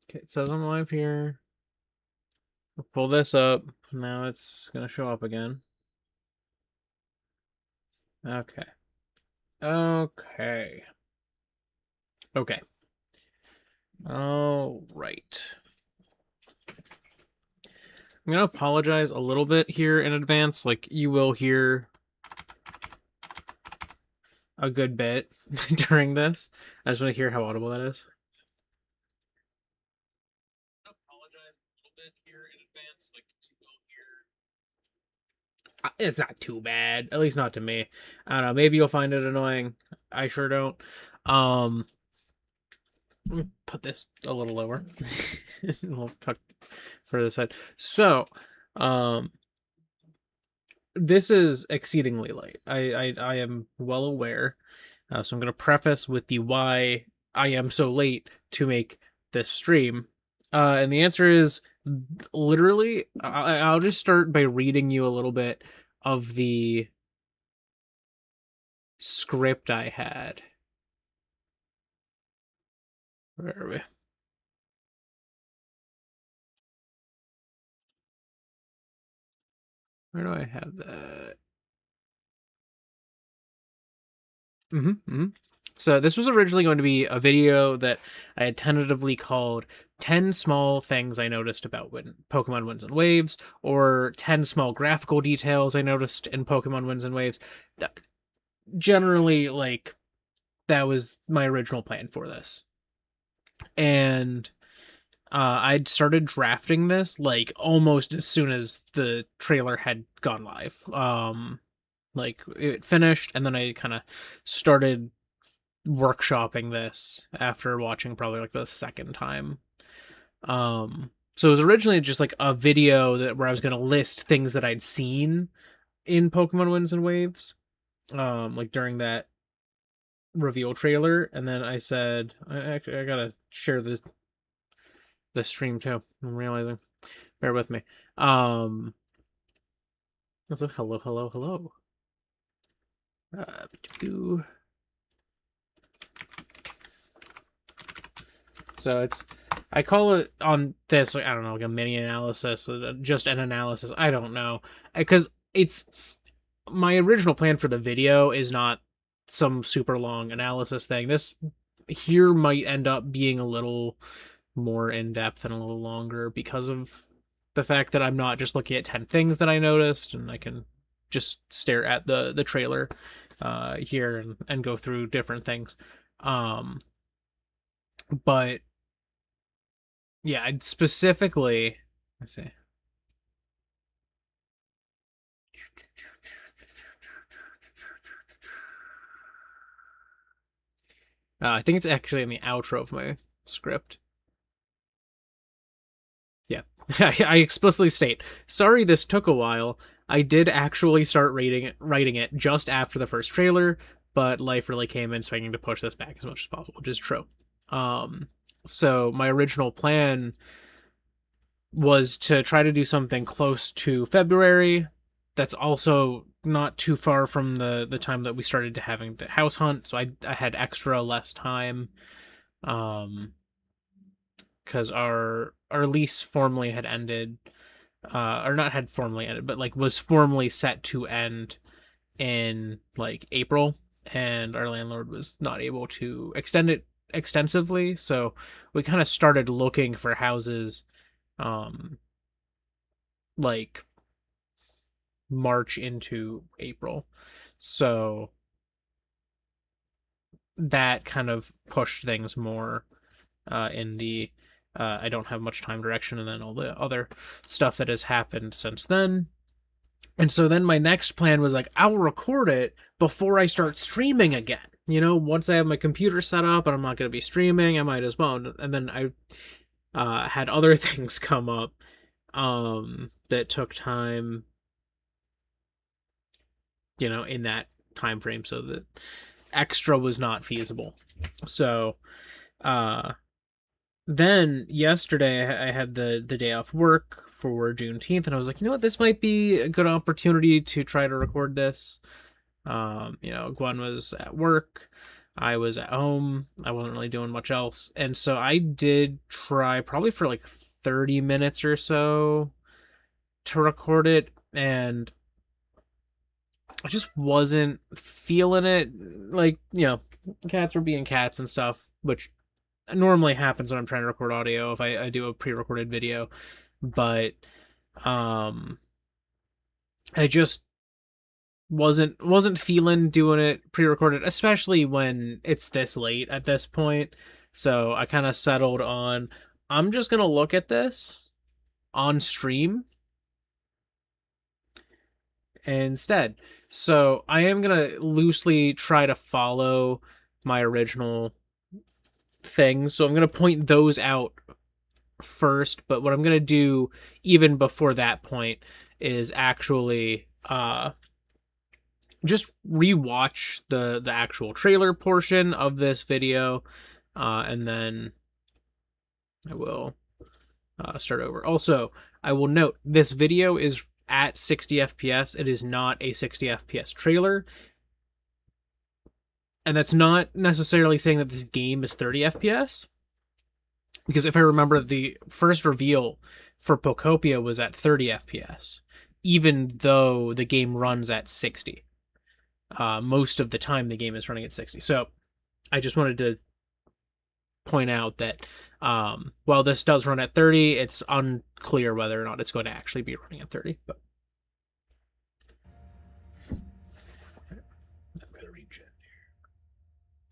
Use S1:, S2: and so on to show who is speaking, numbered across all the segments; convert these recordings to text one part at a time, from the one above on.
S1: Okay, it says I'm live here. I'll pull this up. Now it's gonna show up again. Okay. Okay. Okay. All right. I'm gonna apologize a little bit here in advance. Like, you will hear a good bit during this. I just want to hear how audible that is. I apologize a little bit here in advance. Like, you will hear. It's not too bad, at least not to me. I don't know. Maybe you'll find it annoying. I sure don't. Let me put this a little lower. We'll tuck for the side. So, this is exceedingly late. I am well aware. So I'm going to preface with the why I am so late to make this stream. And the answer is literally, I'll just start by reading you a little bit of the script I had. Where are we? Where do I have that? So this was originally going to be a video that I had tentatively called 10 small things I noticed about Pokemon Winds and Waves, or 10 small graphical details I noticed in Pokemon Winds and Waves. Generally, like, that was my original plan for this. And I'd started drafting this, like, almost as soon as the trailer had gone live. Like, it finished, and then I kind of started workshopping this after watching probably like the second time. So it was originally just like a video where I was gonna list things that I'd seen in Pokemon Winds and Waves, like during that reveal trailer, and then I said, I gotta share the stream too. I'm realizing, bear with me. Also, hello. So I call it on this, like, I don't know, like a mini analysis, just an analysis. I don't know, because it's my original plan for the video is not some super long analysis thing. This here might end up being a little more in depth and a little longer because of the fact that I'm not just looking at 10 things that I noticed, and I can just stare at the trailer here and go through different things. But yeah, I'd specifically, let's see. I think it's actually in the outro of my script. Yeah, I explicitly state, sorry this took a while. I did actually start writing it just after the first trailer, but life really came in swinging to push this back as much as possible, which is true. So my original plan was to try to do something close to February. That's also not too far from the time that we started to having the house hunt, so I had extra less time, because our lease formally had ended, or not had formally ended, but like was formally set to end in like April, and our landlord was not able to extend it extensively, so we kind of started looking for houses like March into April. So that kind of pushed things more in the I don't have much time direction, and then all the other stuff that has happened since then. And so then my next plan was like, I'll record it before I start streaming again. You know, once I have my computer set up and I'm not going to be streaming, I might as well. And then I had other things come up that took time, you know, in that time frame, so that extra was not feasible. So then yesterday I had the day off work for Juneteenth, and I was like, you know what, this might be a good opportunity to try to record this. You know, Gwen was at work. I was at home. I wasn't really doing much else. And so I did try probably for like 30 minutes or so to record it, and I just wasn't feeling it. Like, cats were being cats and stuff, which normally happens when I'm trying to record audio if I do a pre-recorded video. But I just wasn't feeling doing it pre-recorded, especially when it's this late at this point. So I kind of settled on, I'm just gonna look at this on stream instead. So I am gonna loosely try to follow my original things. So I'm gonna point those out first, but what I'm gonna do even before that point is actually just rewatch the actual trailer portion of this video, and then I will start over. Also, I will note this video is at 60 FPS. It is not a 60 FPS trailer. And that's not necessarily saying that this game is 30 FPS. Because if I remember, the first reveal for Pocopia was at 30 FPS, even though the game runs at 60. Most of the time, the game is running at 60. So I just wanted to point out that while this does run at 30, it's unclear whether or not it's going to actually be running at 30. But I'm going to reach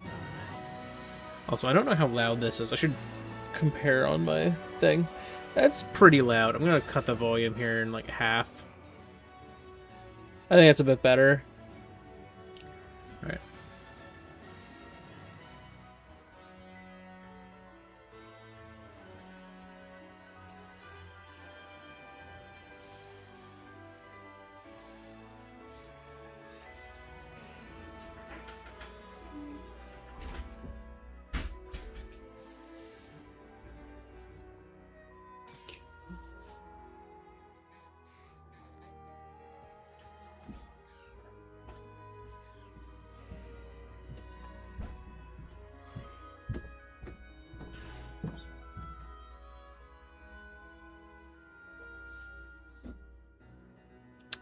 S1: in here. Also, I don't know how loud this is. I should compare on my thing. That's pretty loud. I'm going to cut the volume here in like half. I think that's a bit better. All right.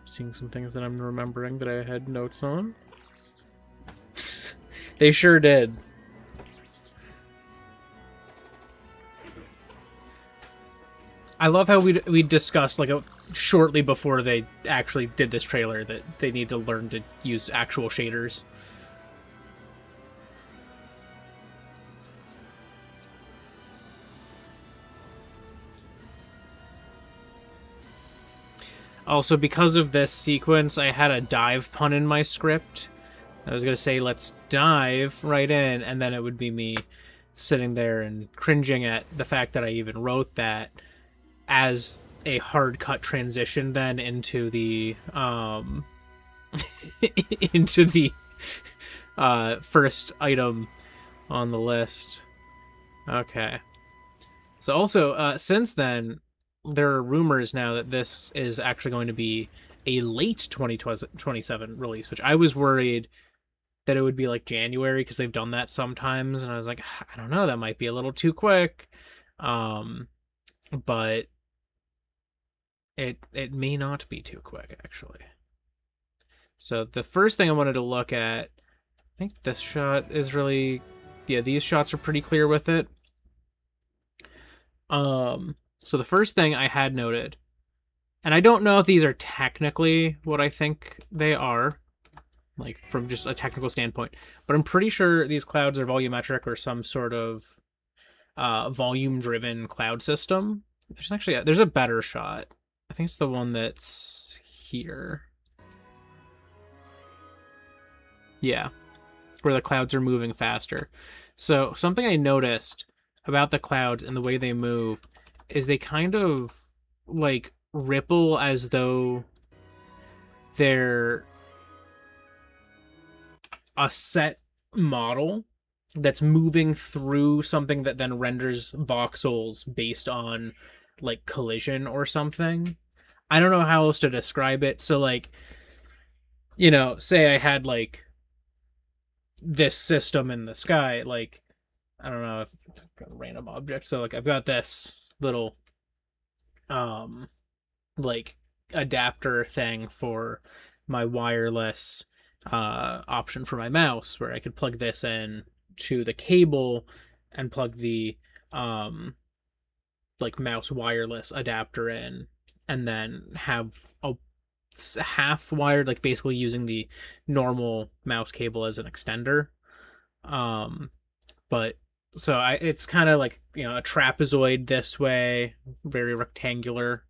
S1: Seeing some things that I'm remembering that I had notes on. They sure did. I love how we discussed like shortly before they actually did this trailer that they need to learn to use actual shaders. Also, because of this sequence, I had a dive pun in my script. I was going to say, let's dive right in, and then it would be me sitting there and cringing at the fact that I even wrote that as a hard cut transition then into the into the first item on the list. Okay. So also, since then, there are rumors now that this is actually going to be a late 2027 release, which I was worried that it would be like January because they've done that sometimes, and I was like, I don't know, that might be a little too quick. But it may not be too quick, actually. So the first thing I wanted to look at, I think this shot is really, yeah, these shots are pretty clear with it. So the first thing I had noted, and I don't know if these are technically what I think they are, like from just a technical standpoint, but I'm pretty sure these clouds are volumetric or some sort of volume-driven cloud system. There's a better shot. I think it's the one that's here. Yeah, where the clouds are moving faster. So something I noticed about the clouds and the way they move is they kind of like ripple as though they're a set model that's moving through something that then renders voxels based on like collision or something. I don't know how else to describe it. So like, say I had like this system in the sky. Like, I don't know if I've got a random object. So like I've got this little um like adapter thing for my wireless option for my mouse, where I could plug this in to the cable and plug the um like mouse wireless adapter in, and then have a half wired, like basically using the normal mouse cable as an extender. um but so it's kind of like, a trapezoid this way, very rectangular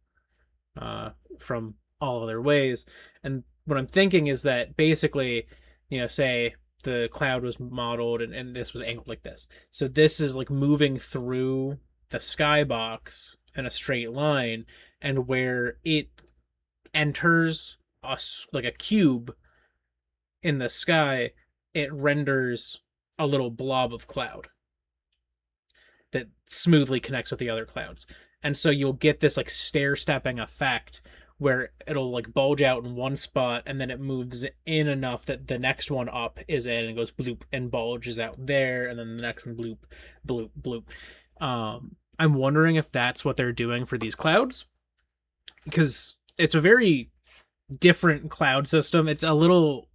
S1: from all other ways. And what I'm thinking is that basically, say the cloud was modeled, and this was angled like this. So this is like moving through the skybox in a straight line, and where it enters like a cube in the sky, it renders a little blob of cloud that smoothly connects with the other clouds. And so you'll get this like stair stepping effect where it'll like bulge out in one spot, and then it moves in enough that the next one up is in and goes bloop and bulges out there, and then the next one bloop, bloop, bloop. I'm wondering if that's what they're doing for these clouds, because it's a very different cloud system. It's a little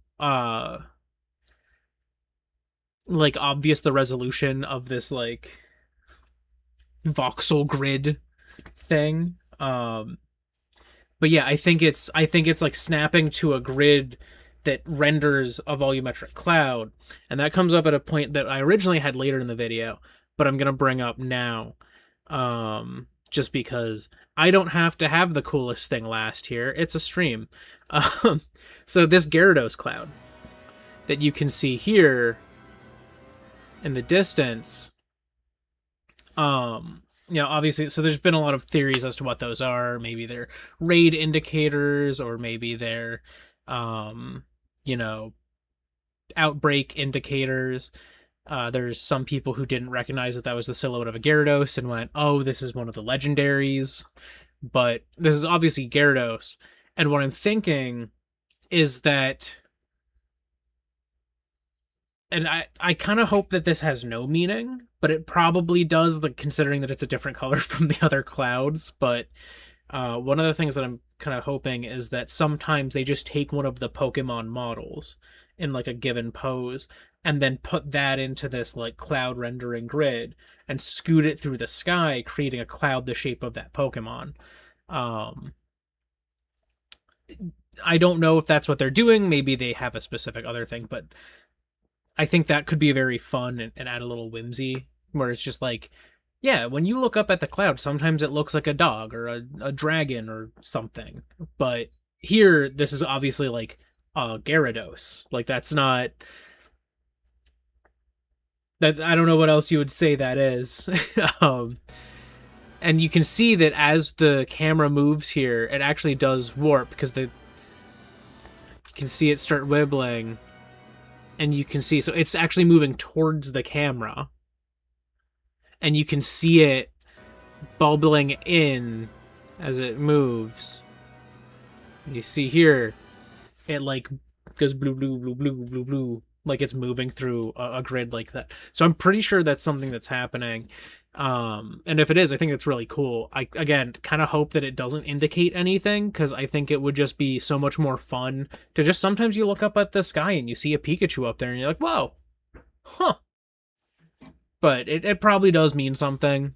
S1: like obvious, the resolution of this like voxel grid thing. But yeah, I think it's like snapping to a grid that renders a volumetric cloud, and that comes up at a point that I originally had later in the video, but I'm gonna bring up now, just because I don't have to have the coolest thing last here. It's a stream. So this Gyarados cloud that you can see here in the distance, obviously, so there's been a lot of theories as to what those are. Maybe they're raid indicators, or maybe they're, you know, outbreak indicators. There's some people who didn't recognize that was the silhouette of a Gyarados and went, oh, this is one of the legendaries. But this is obviously Gyarados. And what I'm thinking is that, and I kind of hope that this has no meaning, but it probably does, like, considering that it's a different color from the other clouds. But one of the things that I'm kind of hoping is that sometimes they just take one of the Pokemon models in like a given pose and then put that into this like cloud rendering grid and scoot it through the sky, creating a cloud the shape of that Pokemon. I don't know if that's what they're doing. Maybe they have a specific other thing, but I think that could be very fun and add a little whimsy, where it's just like, yeah, when you look up at the cloud, sometimes it looks like a dog or a dragon or something. But here, this is obviously like a Gyarados. Like, that's not... that, I don't know what else you would say that is. And you can see that as the camera moves here, it actually does warp, because you can see it start wibbling. And you can see, so it's actually moving towards the camera. And you can see it bubbling in as it moves. And you see here, it like goes blue, blue, blue, blue, blue, blue, like it's moving through a grid like that. So I'm pretty sure that's something that's happening. And if it is, I think it's really cool. I, again, kind of hope that it doesn't indicate anything, because I think it would just be so much more fun to just, sometimes you look up at the sky and you see a Pikachu up there and you're like, whoa, huh. But it probably does mean something.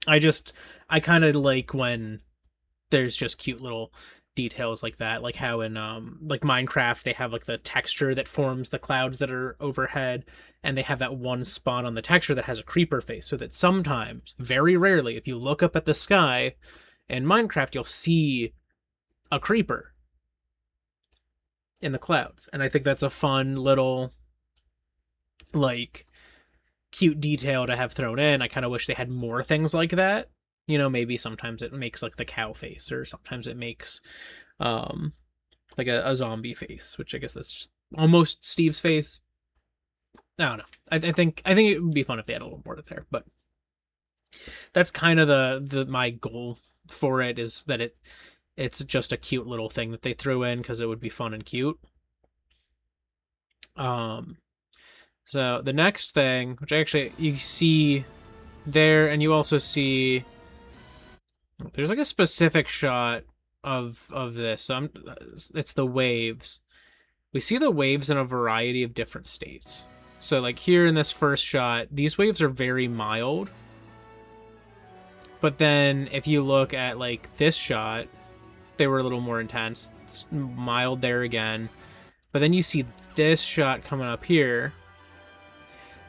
S1: I kind of like when there's just cute little details like that, like how in like Minecraft they have like the texture that forms the clouds that are overhead, and they have that one spot on the texture that has a creeper face, so that sometimes, very rarely, if you look up at the sky in Minecraft, you'll see a creeper in the clouds. And I think that's a fun little like cute detail to have thrown in. I kind of wish they had more things like that. Maybe sometimes it makes like the cow face, or sometimes it makes like a zombie face, which I guess that's just almost Steve's face. I don't know. I think it would be fun if they had a little more there, but that's kind of the my goal for it, is that it's just a cute little thing that they threw in because it would be fun and cute. So the next thing, which actually you see there, and you also see there's like a specific shot of this. So it's the waves. We see the waves in a variety of different states. So like here in this first shot, these waves are very mild. But then if you look at like this shot, they were a little more intense. It's mild there again. But then you see this shot coming up here,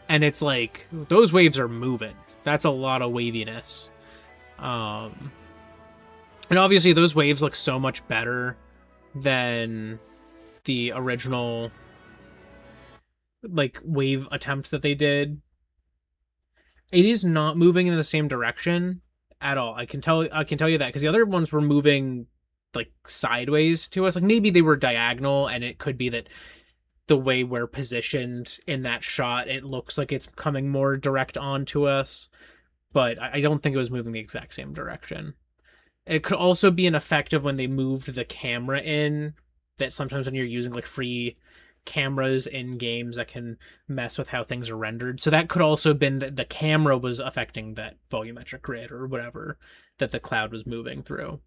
S1: and it's like those waves are moving. That's a lot of waviness. And obviously those waves look so much better than the original like wave attempts that they did. It is not moving in the same direction at all. I can tell you that because the other ones were moving like sideways to us. Like maybe they were diagonal, and it could be that the way we're positioned in that shot, it looks like it's coming more direct onto us. But I don't think it was moving the exact same direction. It could also be an effect of when they moved the camera in, that sometimes when you're using like free cameras in games that can mess with how things are rendered. So that could also have been that the camera was affecting that volumetric grid or whatever that the cloud was moving through.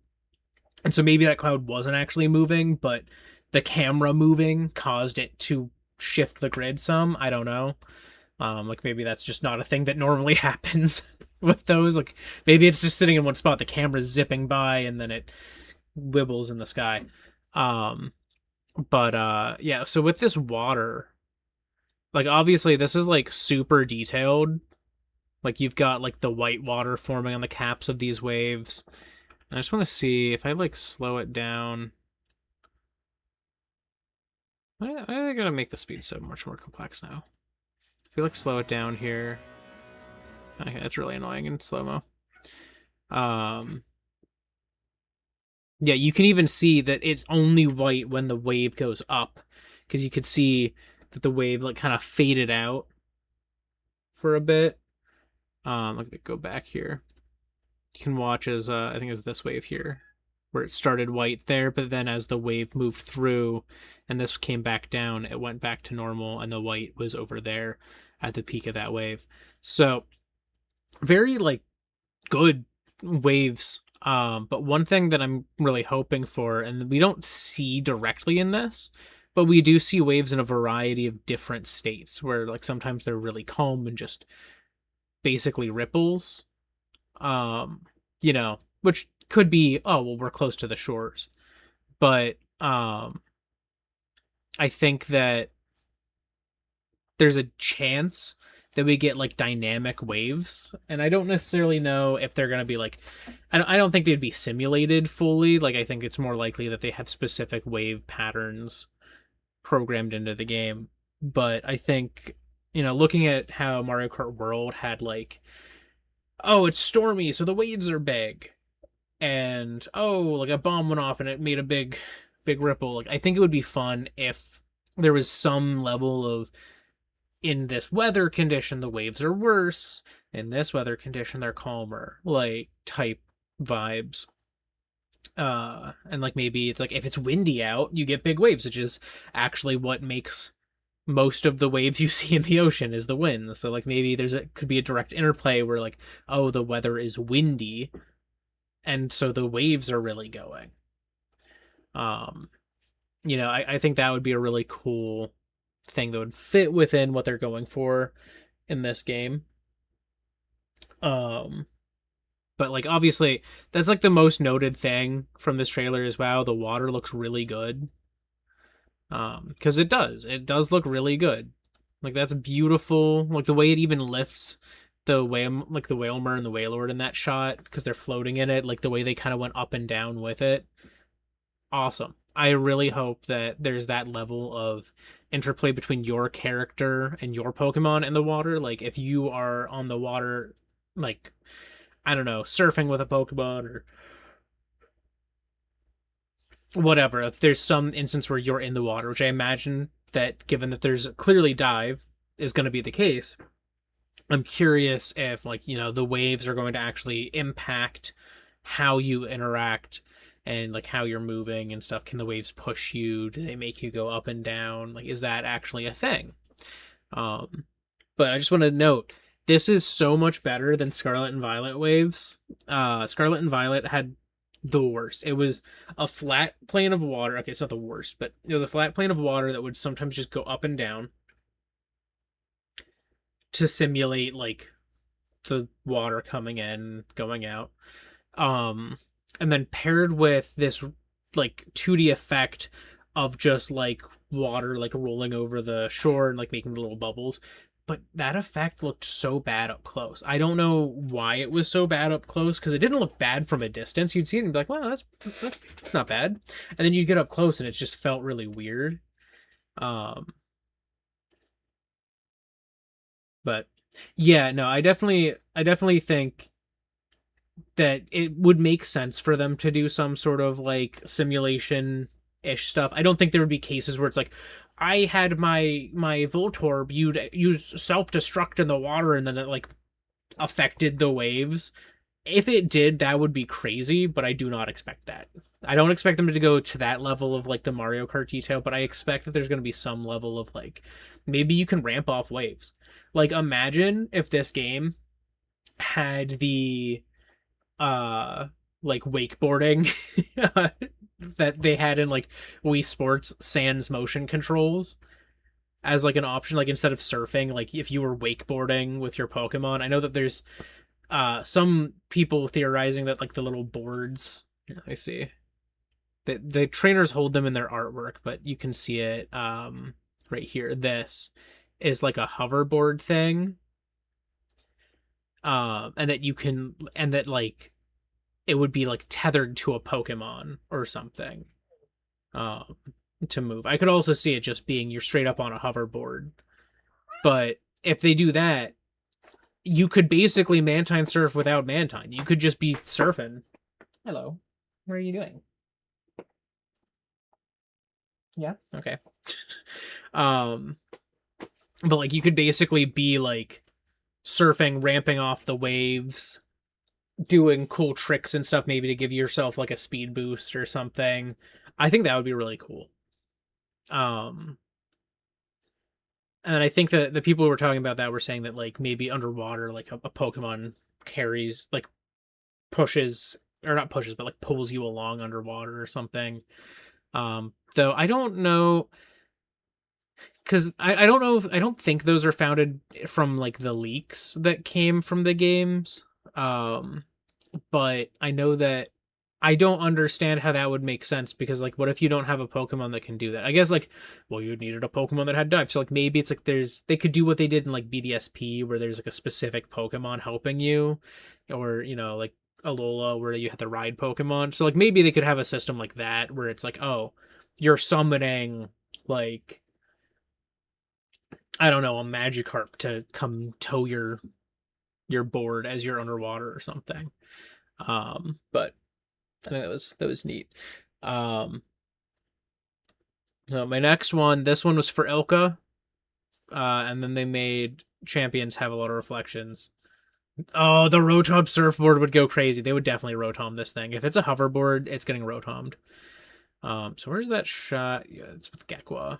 S1: And so maybe that cloud wasn't actually moving, but the camera moving caused it to shift the grid some. I don't know. Like maybe that's just not a thing that normally happens with those. Like maybe it's just sitting in one spot, the camera's zipping by, and then it wibbles in the sky. Yeah, so with this water, like obviously this is like super detailed. Like you've got like the white water forming on the caps of these waves. And I just want to see if I like slow it down. I gotta make the speed so much more complex now. If you like slow it down here. Okay, that's really annoying in slow-mo. Yeah, you can even see that it's only white when the wave goes up, because you could see that the wave like kind of faded out for a bit. Let me go back here. You can watch as I think it was this wave here, where it started white there, but then as the wave moved through and this came back down, it went back to normal, and the white was over there at the peak of that wave. So very like good waves. But one thing that I'm really hoping for, and we don't see directly in this, but we do see waves in a variety of different states where like sometimes they're really calm and just basically ripples. You know, which could be, oh well, we're close to the shores. But I think that there's a chance that we get like dynamic waves, and I don't necessarily know if they're going to be like, I don't think they'd be simulated fully. Like I think it's more likely that they have specific wave patterns programmed into the game. But I think, you know, looking at how Mario Kart World had like, oh, it's stormy, so the waves are big, and oh, like a bomb went off and it made a big ripple. Like I think it would be fun if there was some level of, in this weather condition the waves are worse, in this weather condition they're calmer, like type vibes. And like maybe it's like if it's windy out you get big waves, which is actually what makes most of the waves you see in the ocean is the wind. So like maybe could be a direct interplay where like, oh, the weather is windy and so the waves are really going. You know, I think that would be a really cool thing that would fit within what they're going for in this game. But like obviously that's like the most noted thing from this trailer is, wow, the water looks really good. Because it does look really good. Like that's beautiful. Like the way it even lifts the whale, like the Whalemer and the Whalelord in that shot, because they're floating in it, like the way they kind of went up and down with it. Awesome. I really hope that there's that level of interplay between your character and your Pokemon in the water. Like if you are on the water, like, I don't know, surfing with a Pokemon or whatever, if there's some instance where you're in the water, which I imagine that given that there's clearly dive is going to be the case, I'm curious if like, you know, the waves are going to actually impact how you interact and like how you're moving and stuff. Can the waves push you? Do they make you go up and down? Like, is that actually a thing? Um, but I just want to note this is so much better than Scarlet and Violet waves. Scarlet and Violet had the worst. It was a flat plane of water. Okay, it's not the worst, but it was a flat plane of water that would sometimes just go up and down to simulate like the water coming in, going out. Um, and then paired with this like 2D effect of just like water like rolling over the shore and like making the little bubbles. But that effect looked so bad up close. I don't know why it was so bad up close because it didn't look bad from a distance. You'd see it and be like, "Wow, that's not bad," and then you get up close and it just felt really weird. Um, but yeah, no, I definitely think that it would make sense for them to do some sort of like simulation ish stuff. I don't think there would be cases where it's like I had my Voltorb you'd use self destruct in the water and then it like affected the waves. If it did, that would be crazy, but I do not expect that. I don't expect them to go to that level of like the Mario Kart detail, but I expect that there's going to be some level of like maybe you can ramp off waves. Like imagine if this game had the uh like wakeboarding that they had in like Wii Sports Sans motion controls as like an option, like instead of surfing, like if you were wakeboarding with your Pokemon. I know that there's some people theorizing that like the little boards, I see, the trainers hold them in their artwork, but you can see it right here. This is like a hoverboard thing, and that you can, and that like it would be like tethered to a Pokemon or something um, to move. I could also see it just being you're straight up on a hoverboard. But if they do that, you could basically Mantine surf without Mantine. You could just be surfing. Hello. What are you doing? Yeah. Okay. um, but like you could basically be like surfing, ramping off the waves, doing cool tricks and stuff, maybe to give yourself like a speed boost or something. I think that would be really cool. Um, and I think that the people who were talking about that were saying that like maybe underwater, like a Pokemon carries like pushes or not pushes, but like pulls you along underwater or something. Though I don't know because I don't know if I don't think those are founded from like the leaks that came from the games. Um, but I know that I don't understand how that would make sense because like what if you don't have a Pokemon that can do that? I guess like well you needed a Pokemon that had dive. So like maybe it's like they could do what they did in like BDSP where there's like a specific Pokemon helping you or like Alola where you have to ride Pokemon. So like maybe they could have a system like that where it's like oh you're summoning like I don't know a Magikarp to come tow your board as you're underwater or something. But I think that was neat. Um, so my next one, this one was for Ilka, and then they made Champions have a lot of reflections. Oh, the Rotom surfboard would go crazy. They would definitely Rotom this thing. If it's a hoverboard, it's getting Rotomed. So where's that shot? Yeah, it's with Gekwa.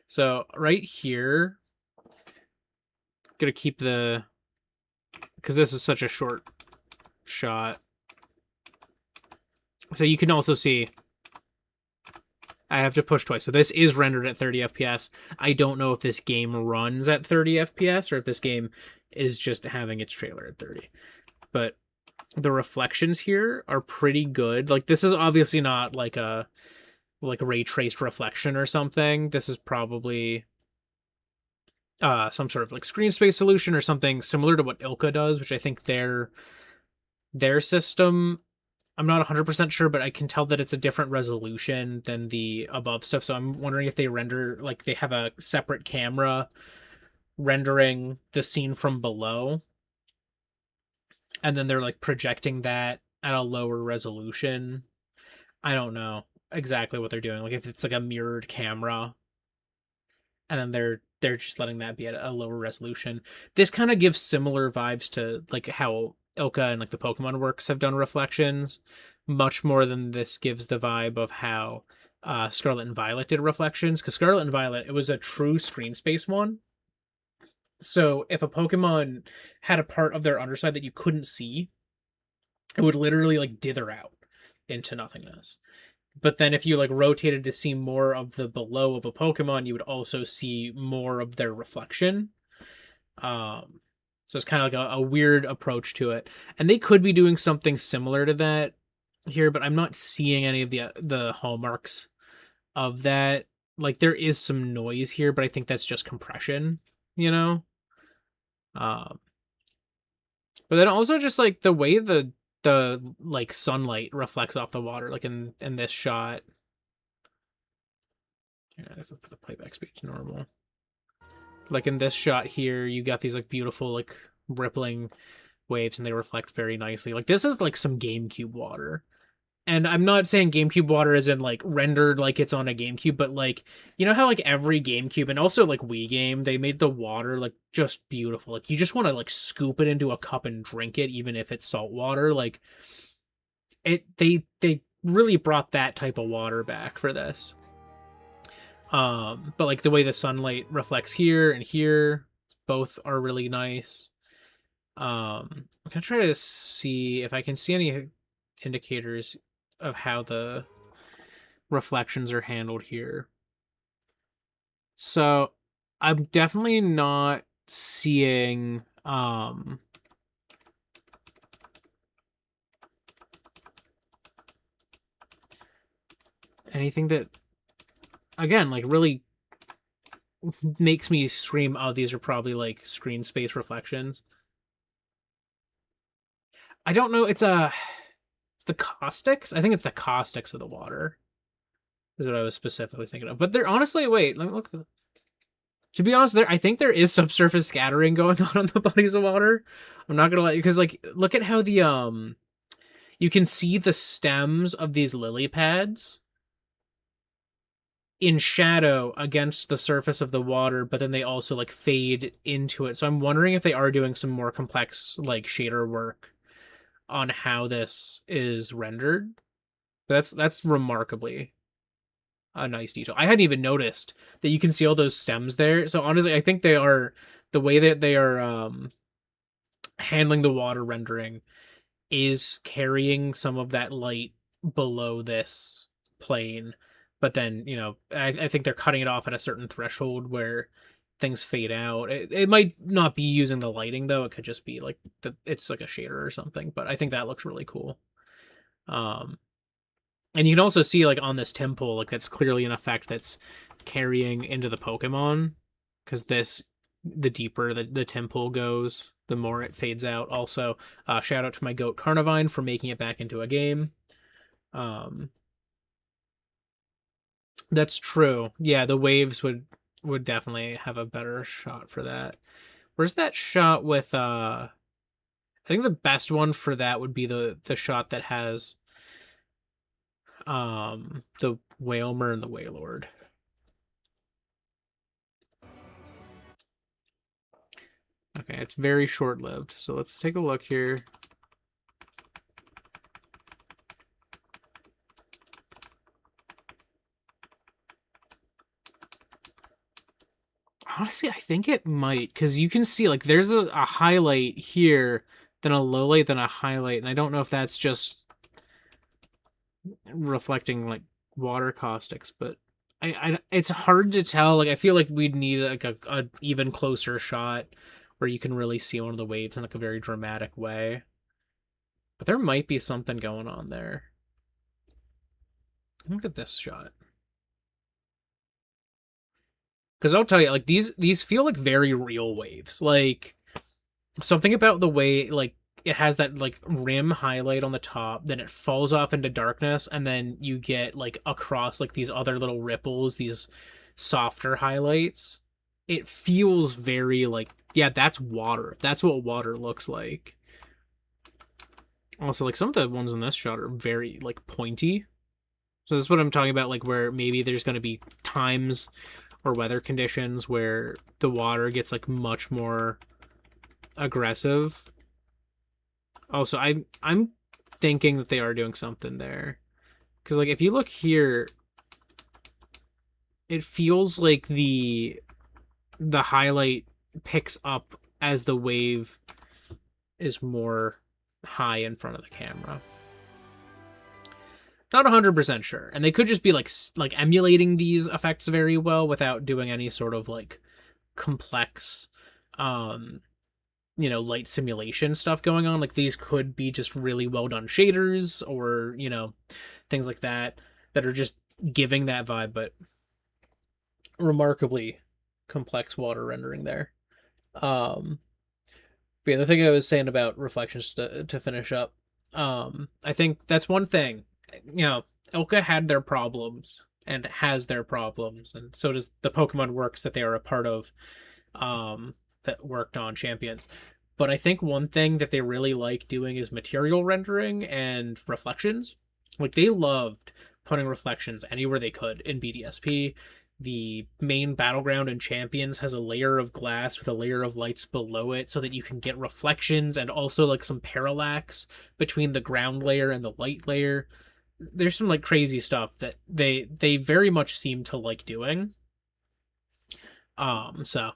S1: So right here, gonna keep because this is such a short shot. So you can also see I have to push twice. So this is rendered at 30 FPS. I don't know if this game runs at 30 FPS or if this game is just having its trailer at 30. But the reflections here are pretty good. Like this is obviously not like a ray traced reflection or something. This is probably some sort of like screen space solution or something similar to what Ilka does, which I think their system I'm not 100% sure, but I can tell that it's a different resolution than the above stuff. So I'm wondering if they render, like, they have a separate camera rendering the scene from below. And then they're, like, projecting that at a lower resolution. I don't know exactly what they're doing. Like, if it's, like, a mirrored camera. And then they're just letting that be at a lower resolution. This kind of gives similar vibes to, like, how Ilka and like the Pokemon Works have done reflections much more than this gives the vibe of how Scarlet and Violet did reflections, because Scarlet and Violet, it was a true screen space one. So if a Pokemon had a part of their underside that you couldn't see, it would literally like dither out into nothingness. But then if you like rotated to see more of the below of a Pokemon, you would also see more of their reflection. So it's kind of like a weird approach to it. And they could be doing something similar to that here, but I'm not seeing any of the hallmarks of that. Like there is some noise here, but I think that's just compression, you know? Um, but then also just like the way the like sunlight reflects off the water, like in this shot. Yeah, I have to put the playback speed to normal. Like in this shot here, you got these like beautiful like rippling waves, and they reflect very nicely. Like this is like some GameCube water. And I'm not saying GameCube water is in like rendered like it's on a GameCube, but like you know how like every GameCube and also like Wii game, they made the water like just beautiful. Like you just want to like scoop it into a cup and drink it, even if it's salt water. Like they really brought that type of water back for this. But like the way the sunlight reflects here and here, both are really nice. I'm gonna try to see if I can see any indicators of how the reflections are handled here. So I'm definitely not seeing anything that again like really makes me scream, oh, these are probably like screen space reflections. I don't know, it's the caustics? I think it's the caustics of the water is what I was specifically thinking of. But they're honestly, wait, let me look. To be honest, I think there is subsurface scattering going on the bodies of water. I'm not gonna let you, because like look at how the you can see the stems of these lily pads in shadow against the surface of the water, but then they also like fade into it. So I'm wondering if they are doing some more complex like shader work on how this is rendered. But that's remarkably a nice detail. I hadn't even noticed that you can see all those stems there. So honestly, I think they are the way that they are handling the water rendering is carrying some of that light below this plane. But then, you know, I think they're cutting it off at a certain threshold where things fade out. It might not be using the lighting though. It could just be like it's like a shader or something. But I think that looks really cool. And you can also see like on this temple, like that's clearly an effect that's carrying into the Pokemon, because the deeper the temple goes, the more it fades out. Also, shout out to my goat Carnivine for making it back into a game. That's true. Yeah, the waves would definitely have a better shot for that. Where's that shot with I think the best one for that would be the shot that has the Whalmer and the Wailord. Okay, it's very short-lived, so let's take a look here. Honestly, I think it might, because you can see, like, there's a highlight here, then a low light, then a highlight, and I don't know if that's just reflecting, like, water caustics, but it's hard to tell. Like, I feel like we'd need, like, a even closer shot where you can really see one of the waves in, like, a very dramatic way. But there might be something going on there. Look at this shot. Because I'll tell you, like these feel like very real waves. Like something about the way like it has that like rim highlight on the top, then it falls off into darkness, and then you get like across like these other little ripples, these softer highlights. It feels very like, yeah, that's water. That's what water looks like. Also, like some of the ones in this shot are very like pointy. So this is what I'm talking about, like where maybe there's going to be times or weather conditions where the water gets like much more aggressive. Also, I'm thinking that they are doing something there, because like if you look here, it feels like the highlight picks up as the wave is more high in front of the camera. Not 100% sure, and they could just be like emulating these effects very well without doing any sort of like complex light simulation stuff going on. Like these could be just really well done shaders or things like that that are just giving that vibe, but remarkably complex water rendering there. But yeah, the thing I was saying about reflections to finish up, I think that's one thing. Ilka had their problems and has their problems, and so does the Pokemon Works that they are a part of, that worked on Champions. But I think one thing that they really like doing is material rendering and reflections. Like they loved putting reflections anywhere they could in BDSP. The main battleground in Champions has a layer of glass with a layer of lights below it so that you can get reflections and also like some parallax between the ground layer and the light layer. There's some like crazy stuff that they very much seem to like doing. So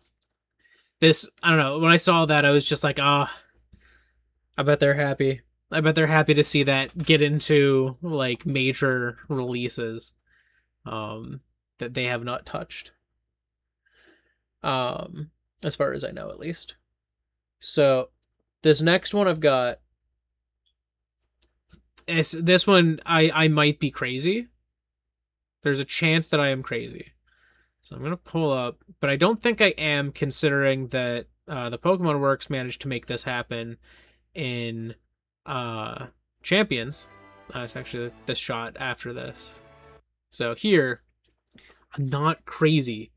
S1: this, I don't know, when I saw that I was just like, I bet they're happy. I bet they're happy to see that get into like major releases that they have not touched. As far as I know at least. So this next one I've got is this one I might be crazy. There's a chance that I am crazy. So I'm going to pull up, but I don't think I am, considering that the Pokemon Works managed to make this happen in Champions. It's actually the shot after this. So here, I'm not crazy.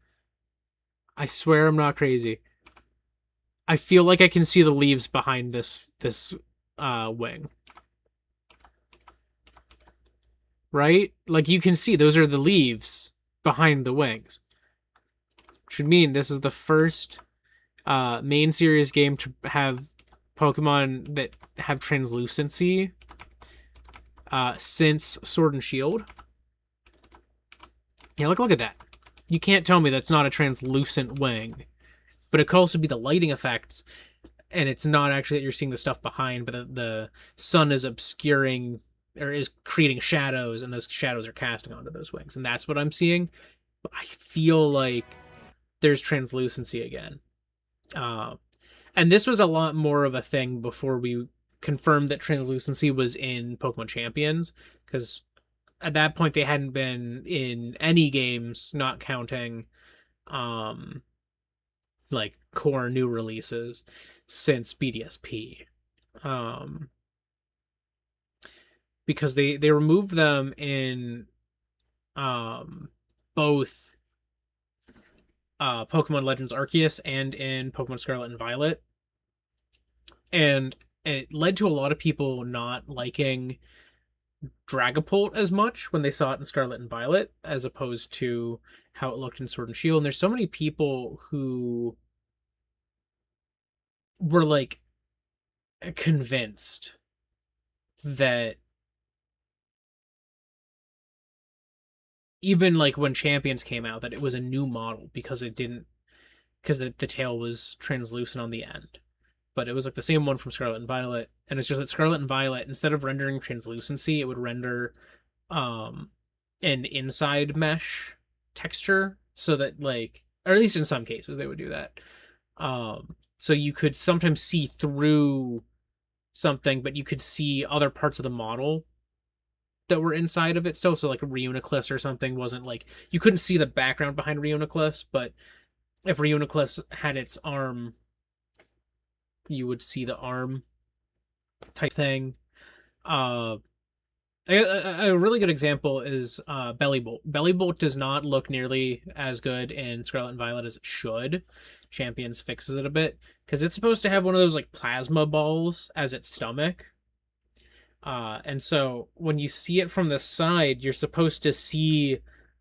S1: I swear I'm not crazy. I feel like I can see the leaves behind this wing. Right? Like you can see those are the leaves behind the wings. Which would mean this is the first main series game to have Pokemon that have translucency since Sword and Shield. Yeah, look at that. You can't tell me that's not a translucent wing. But it could also be the lighting effects, and it's not actually that you're seeing the stuff behind, but the sun is obscuring or is creating shadows, and those shadows are casting onto those wings. And that's what I'm seeing. But I feel like there's translucency again. And this was a lot more of a thing before we confirmed that translucency was in Pokemon Champions, because at that point they hadn't been in any games, not counting like core new releases, since BDSP. Because they removed them in both Pokemon Legends Arceus and in Pokemon Scarlet and Violet. And it led to a lot of people not liking Dragapult as much when they saw it in Scarlet and Violet, as opposed to how it looked in Sword and Shield. And there's so many people who were like convinced that even like when Champions came out, that it was a new model because the tail was translucent on the end. But it was like the same one from Scarlet and Violet, and it's just that Scarlet and Violet, instead of rendering translucency, it would render an inside mesh texture, so that like, or at least in some cases they would do that. So you could sometimes see through something, but you could see other parts of the model that were inside of it still. So like Reuniclus or something wasn't like, you couldn't see the background behind Reuniclus, but if Reuniclus had its arm, you would see the arm type thing. A really good example is Bellybolt. Bellybolt does not look nearly as good in Scarlet and Violet as it should. Champions fixes it a bit, because it's supposed to have one of those like plasma balls as its stomach. And so when you see it from the side, you're supposed to see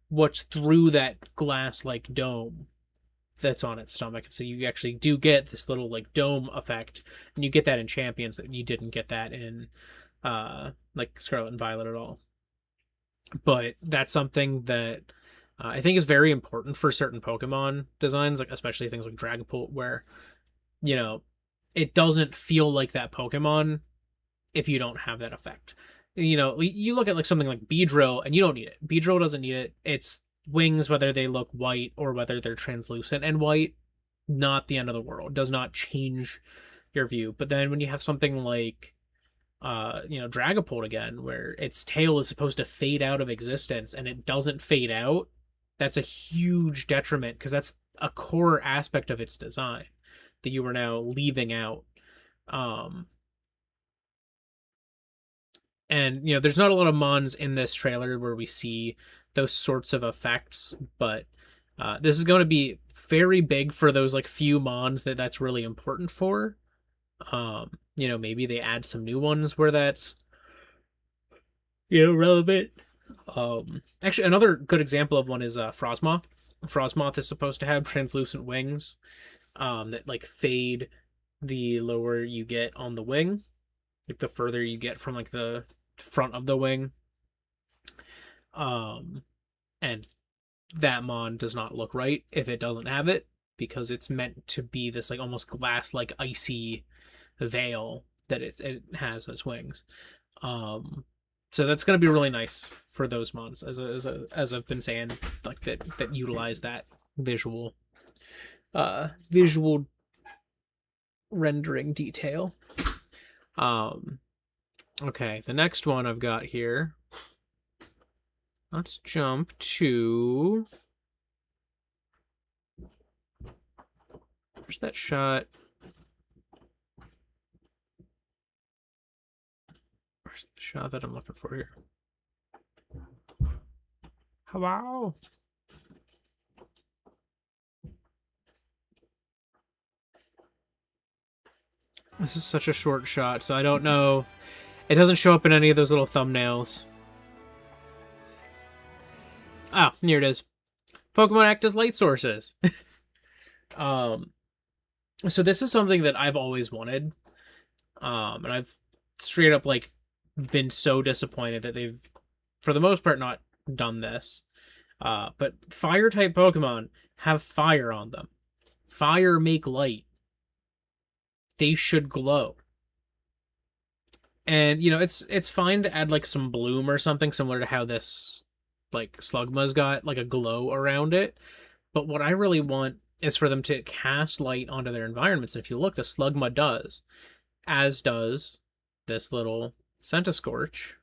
S1: what's through that glass-like dome that's on its stomach. So you actually do get this little like dome effect, and you get that in Champions, that you didn't get that in like Scarlet and Violet at all. But that's something that I think is very important for certain Pokemon designs, like especially things like Dragapult, where you know it doesn't feel like that Pokemon if you don't have that effect. You look at like something like Beedrill, and you don't need it. Beedrill doesn't need it. Its wings, whether they look white or whether they're translucent and white, not the end of the world. Does not change your view. But then when you have something like Dragapult again, where its tail is supposed to fade out of existence and it doesn't fade out, that's a huge detriment because that's a core aspect of its design that you are now leaving out. Um, and there's not a lot of mons in this trailer where we see those sorts of effects, but this is going to be very big for those like few mons that's really important for. Maybe they add some new ones where that's relevant. Actually, another good example of one is Frostmoth. Frostmoth is supposed to have translucent wings that like fade the lower you get on the wing, like the further you get from like the front of the wing. And that mon does not look right if it doesn't have it, because it's meant to be this like almost glass like icy veil that it has as wings. So that's going to be really nice for those mons, as I've been saying, like that utilize that visual rendering detail. Okay, the next one I've got here. Let's jump to... Where's that shot? Where's the shot that I'm looking for here? Hello? This is such a short shot, so I don't know. It doesn't show up in any of those little thumbnails. Ah, here it is. Pokemon act as light sources. So this is something that I've always wanted. And I've straight up like been so disappointed that they've, for the most part, not done this. But fire type Pokemon have fire on them. Fire make light. They should glow. And it's fine to add like some bloom or something similar to how this like Slugma's got like a glow around it. But what I really want is for them to cast light onto their environments. And if you look, the Slugma does, as does this little Centiskorch.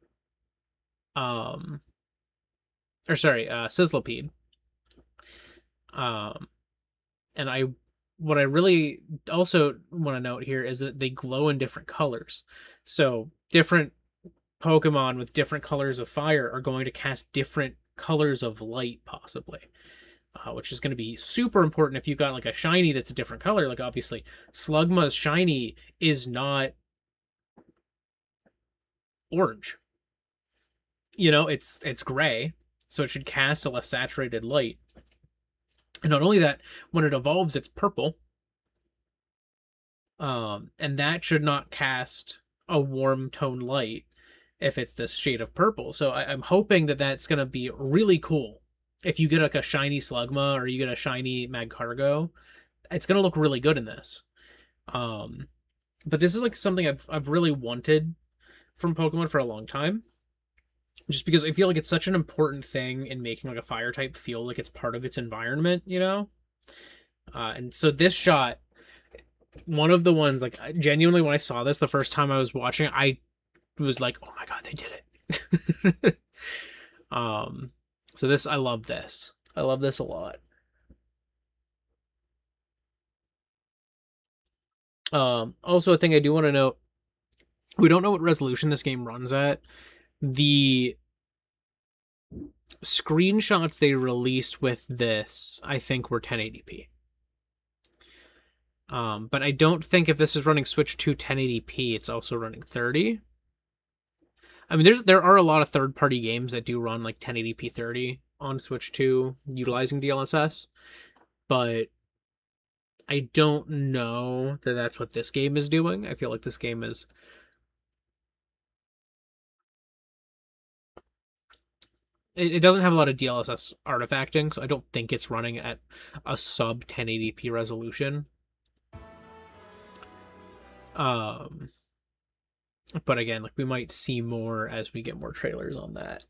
S1: Sizzlipede. And what I really also want to note here is that they glow in different colors. So different Pokemon with different colors of fire are going to cast different colors of light, possibly. Which is going to be super important if you've got like a shiny that's a different color. Like obviously, Slugma's shiny is not orange. It's gray, so it should cast a less saturated light. And not only that, when it evolves, it's purple. And that should not cast a warm tone light if it's this shade of purple. So I'm hoping that that's going to be really cool. If you get like a shiny Slugma or you get a shiny Magcargo, it's going to look really good in this. But this is like something I've really wanted from Pokemon for a long time. Just because I feel like it's such an important thing in making like a fire type feel like it's part of its environment, And so this shot, one of the ones, like genuinely when I saw this the first time I was watching, I was like, oh my god, they did it. So I love this. I love this a lot. Also a thing I do want to note, we don't know what resolution this game runs at. The screenshots they released with this, I think, were 1080p. But I don't think if this is running Switch 2 1080p, it's also running 30. I mean, there are a lot of third-party games that do run like 1080p 30 on Switch 2 utilizing DLSS, but I don't know that that's what this game is doing. I feel like this game is it doesn't have a lot of DLSS artifacting, so I don't think it's running at a sub 1080p resolution. But again, like we might see more as we get more trailers on that.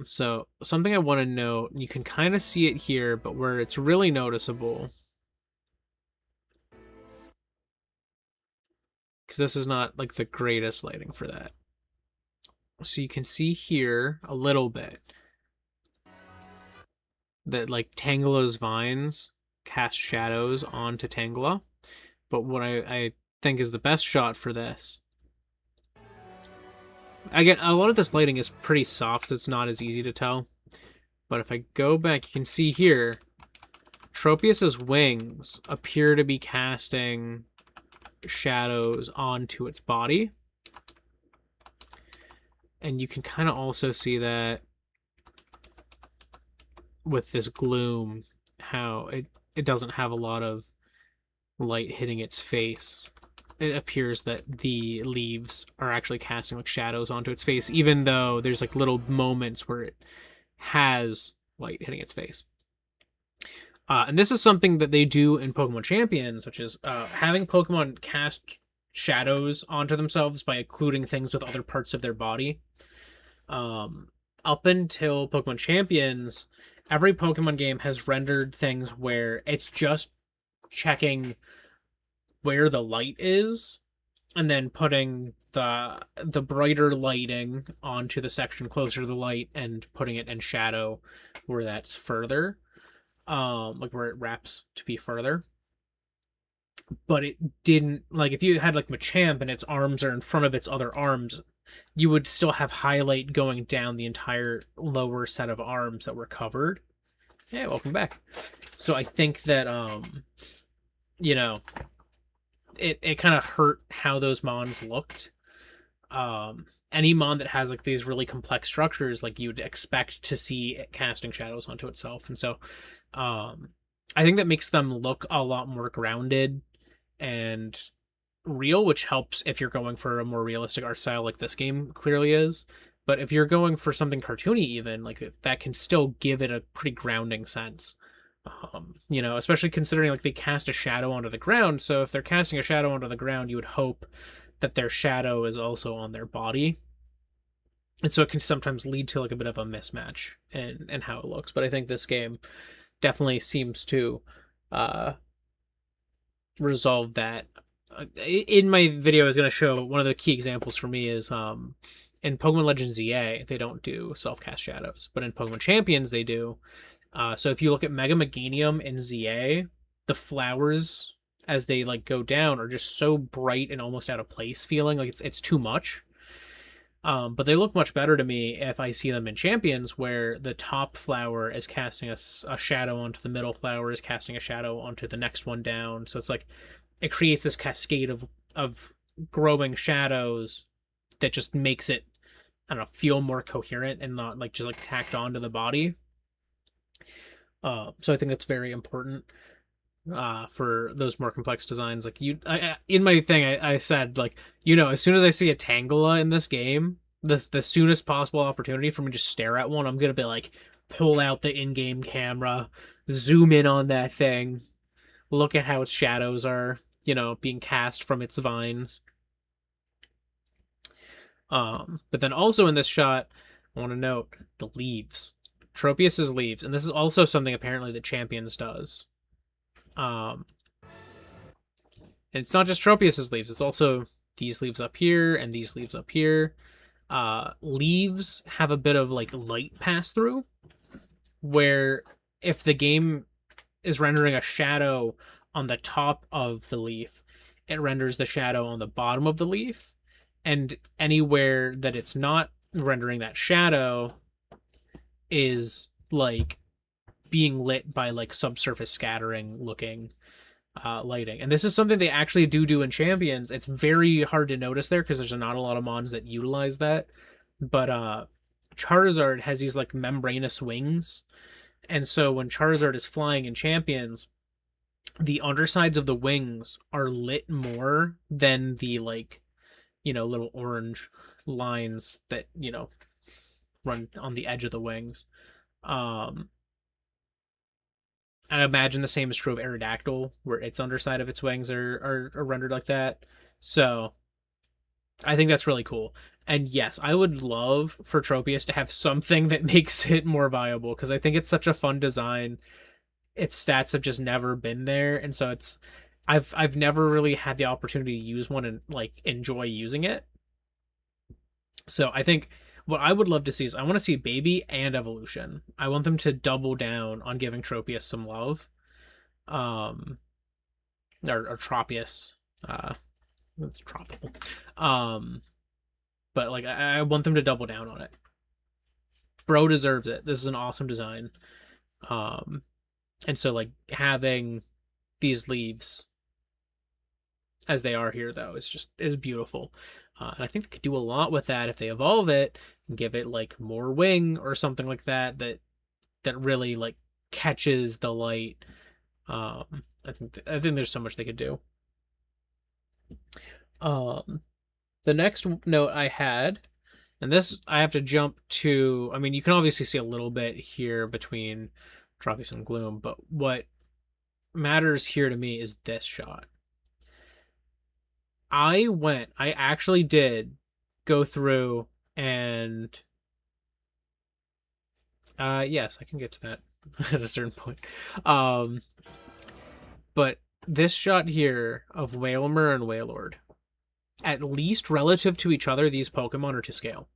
S1: So something I want to note, you can kind of see it here, but where it's really noticeable, because this is not like the greatest lighting for that. So you can see here a little bit that like Tangela's vines cast shadows onto Tangela. But what I think is the best shot for this, again, a lot of this lighting is pretty soft, so it's not as easy to tell. But if I go back, you can see here, Tropius's wings appear to be casting shadows onto its body. And you can kind of also see that with this gloom, how it doesn't have a lot of light hitting its face. It appears that the leaves are actually casting like shadows onto its face, even though there's like little moments where it has light hitting its face. And this is something that they do in Pokemon Champions, which is having Pokemon cast shadows onto themselves by occluding things with other parts of their body. Up until Pokemon Champions, every Pokemon game has rendered things where it's just checking where the light is and then putting the brighter lighting onto the section closer to the light and putting it in shadow where that's further, like where it wraps to be further. But it didn't, like if you had like Machamp and its arms are in front of its other arms, you would still have highlight going down the entire lower set of arms that were covered. Yeah, welcome back. So I think that you know, it kind of hurt how those mons looked. Any mon that has like these really complex structures, like you'd expect to see it casting shadows onto itself, and so I think that makes them look a lot more grounded and real, which helps if you're going for a more realistic art style like this game clearly is. But if you're going for something cartoony, even like that can still give it a pretty grounding sense. You know, especially considering like they cast a shadow onto the ground. So if they're casting a shadow onto the ground, you would hope that their shadow is also on their body. And so it can sometimes lead to like a bit of a mismatch in how it looks. But I think this game definitely seems to resolve that. In my video, I was going to show one of the key examples for me is in Pokemon Legends ZA, they don't do self-cast shadows, but in Pokemon Champions, they do. So if you look at Mega Meganium in ZA, the flowers as they like go down are just so bright and almost out of place feeling, like it's too much. But they look much better to me if I see them in Champions, where the top flower is casting a shadow onto the middle flower, is casting a shadow onto the next one down. So it's like it creates this cascade of growing shadows that just makes it, I don't know, feel more coherent and not like just like tacked onto the body. So I think that's very important for those more complex designs. Like in my thing, I said like, you know, as soon as I see a Tangela in this game, the soonest possible opportunity for me to just stare at one, I'm gonna be like, pull out the in-game camera, zoom in on that thing, look at how its shadows are, you know, being cast from its vines. But then also in this shot, I want to note the leaves. Tropius's leaves, and this is also something apparently that Champions does. And it's not just Tropius's leaves, it's also these leaves up here and these leaves up here. Leaves have a bit of like light pass through, where if the game is rendering a shadow on the top of the leaf, it renders the shadow on the bottom of the leaf, and anywhere that it's not rendering that shadow is like being lit by like subsurface scattering looking lighting. And this is something they actually do in Champions. It's very hard to notice there because there's not a lot of mons that utilize that. But Charizard has these like membranous wings. And so when Charizard is flying in Champions, the undersides of the wings are lit more than the like, you know, little orange lines that, you know, run on the edge of the wings. Um, I imagine the same is true of Aerodactyl, where its underside of its wings are rendered like that. So I think that's really cool. And yes, I would love for Tropius to have something that makes it more viable because I think it's such a fun design. Its stats have just never been there, and so I've never really had the opportunity to use one and like enjoy using it. So I think what I would love to see is I want to see baby and evolution. I want them to double down on giving Tropius some love. Um or Tropius. It's tropical. But like I want them to double down on it. Bro deserves it. This is an awesome design. Um and so like having these leaves as they are here though is beautiful. And I think they could do a lot with that if they evolve it and give it like more wing or something like that really like catches the light. I think there's so much they could do. The next note I had, and this I have to jump to. I mean, you can obviously see a little bit here between Tropius and Gloom, but what matters here to me is this shot. I actually did go through and yes, I can get to that at a certain point. But this shot here of Wailmer and Wailord, at least relative to each other, these Pokemon are to scale.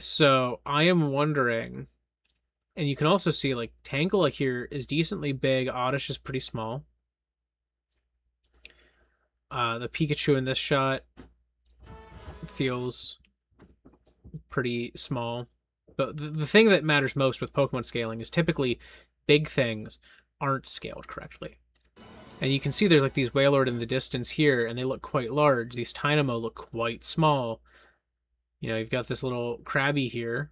S1: So I am wondering, and you can also see like Tangela here is decently big, Oddish is pretty small. The Pikachu in this shot feels pretty small. But the thing that matters most with Pokemon scaling is typically big things aren't scaled correctly. And you can see there's like these Wailord in the distance here, and they look quite large. These Tynamo look quite small. You know, you've got this little Krabby here,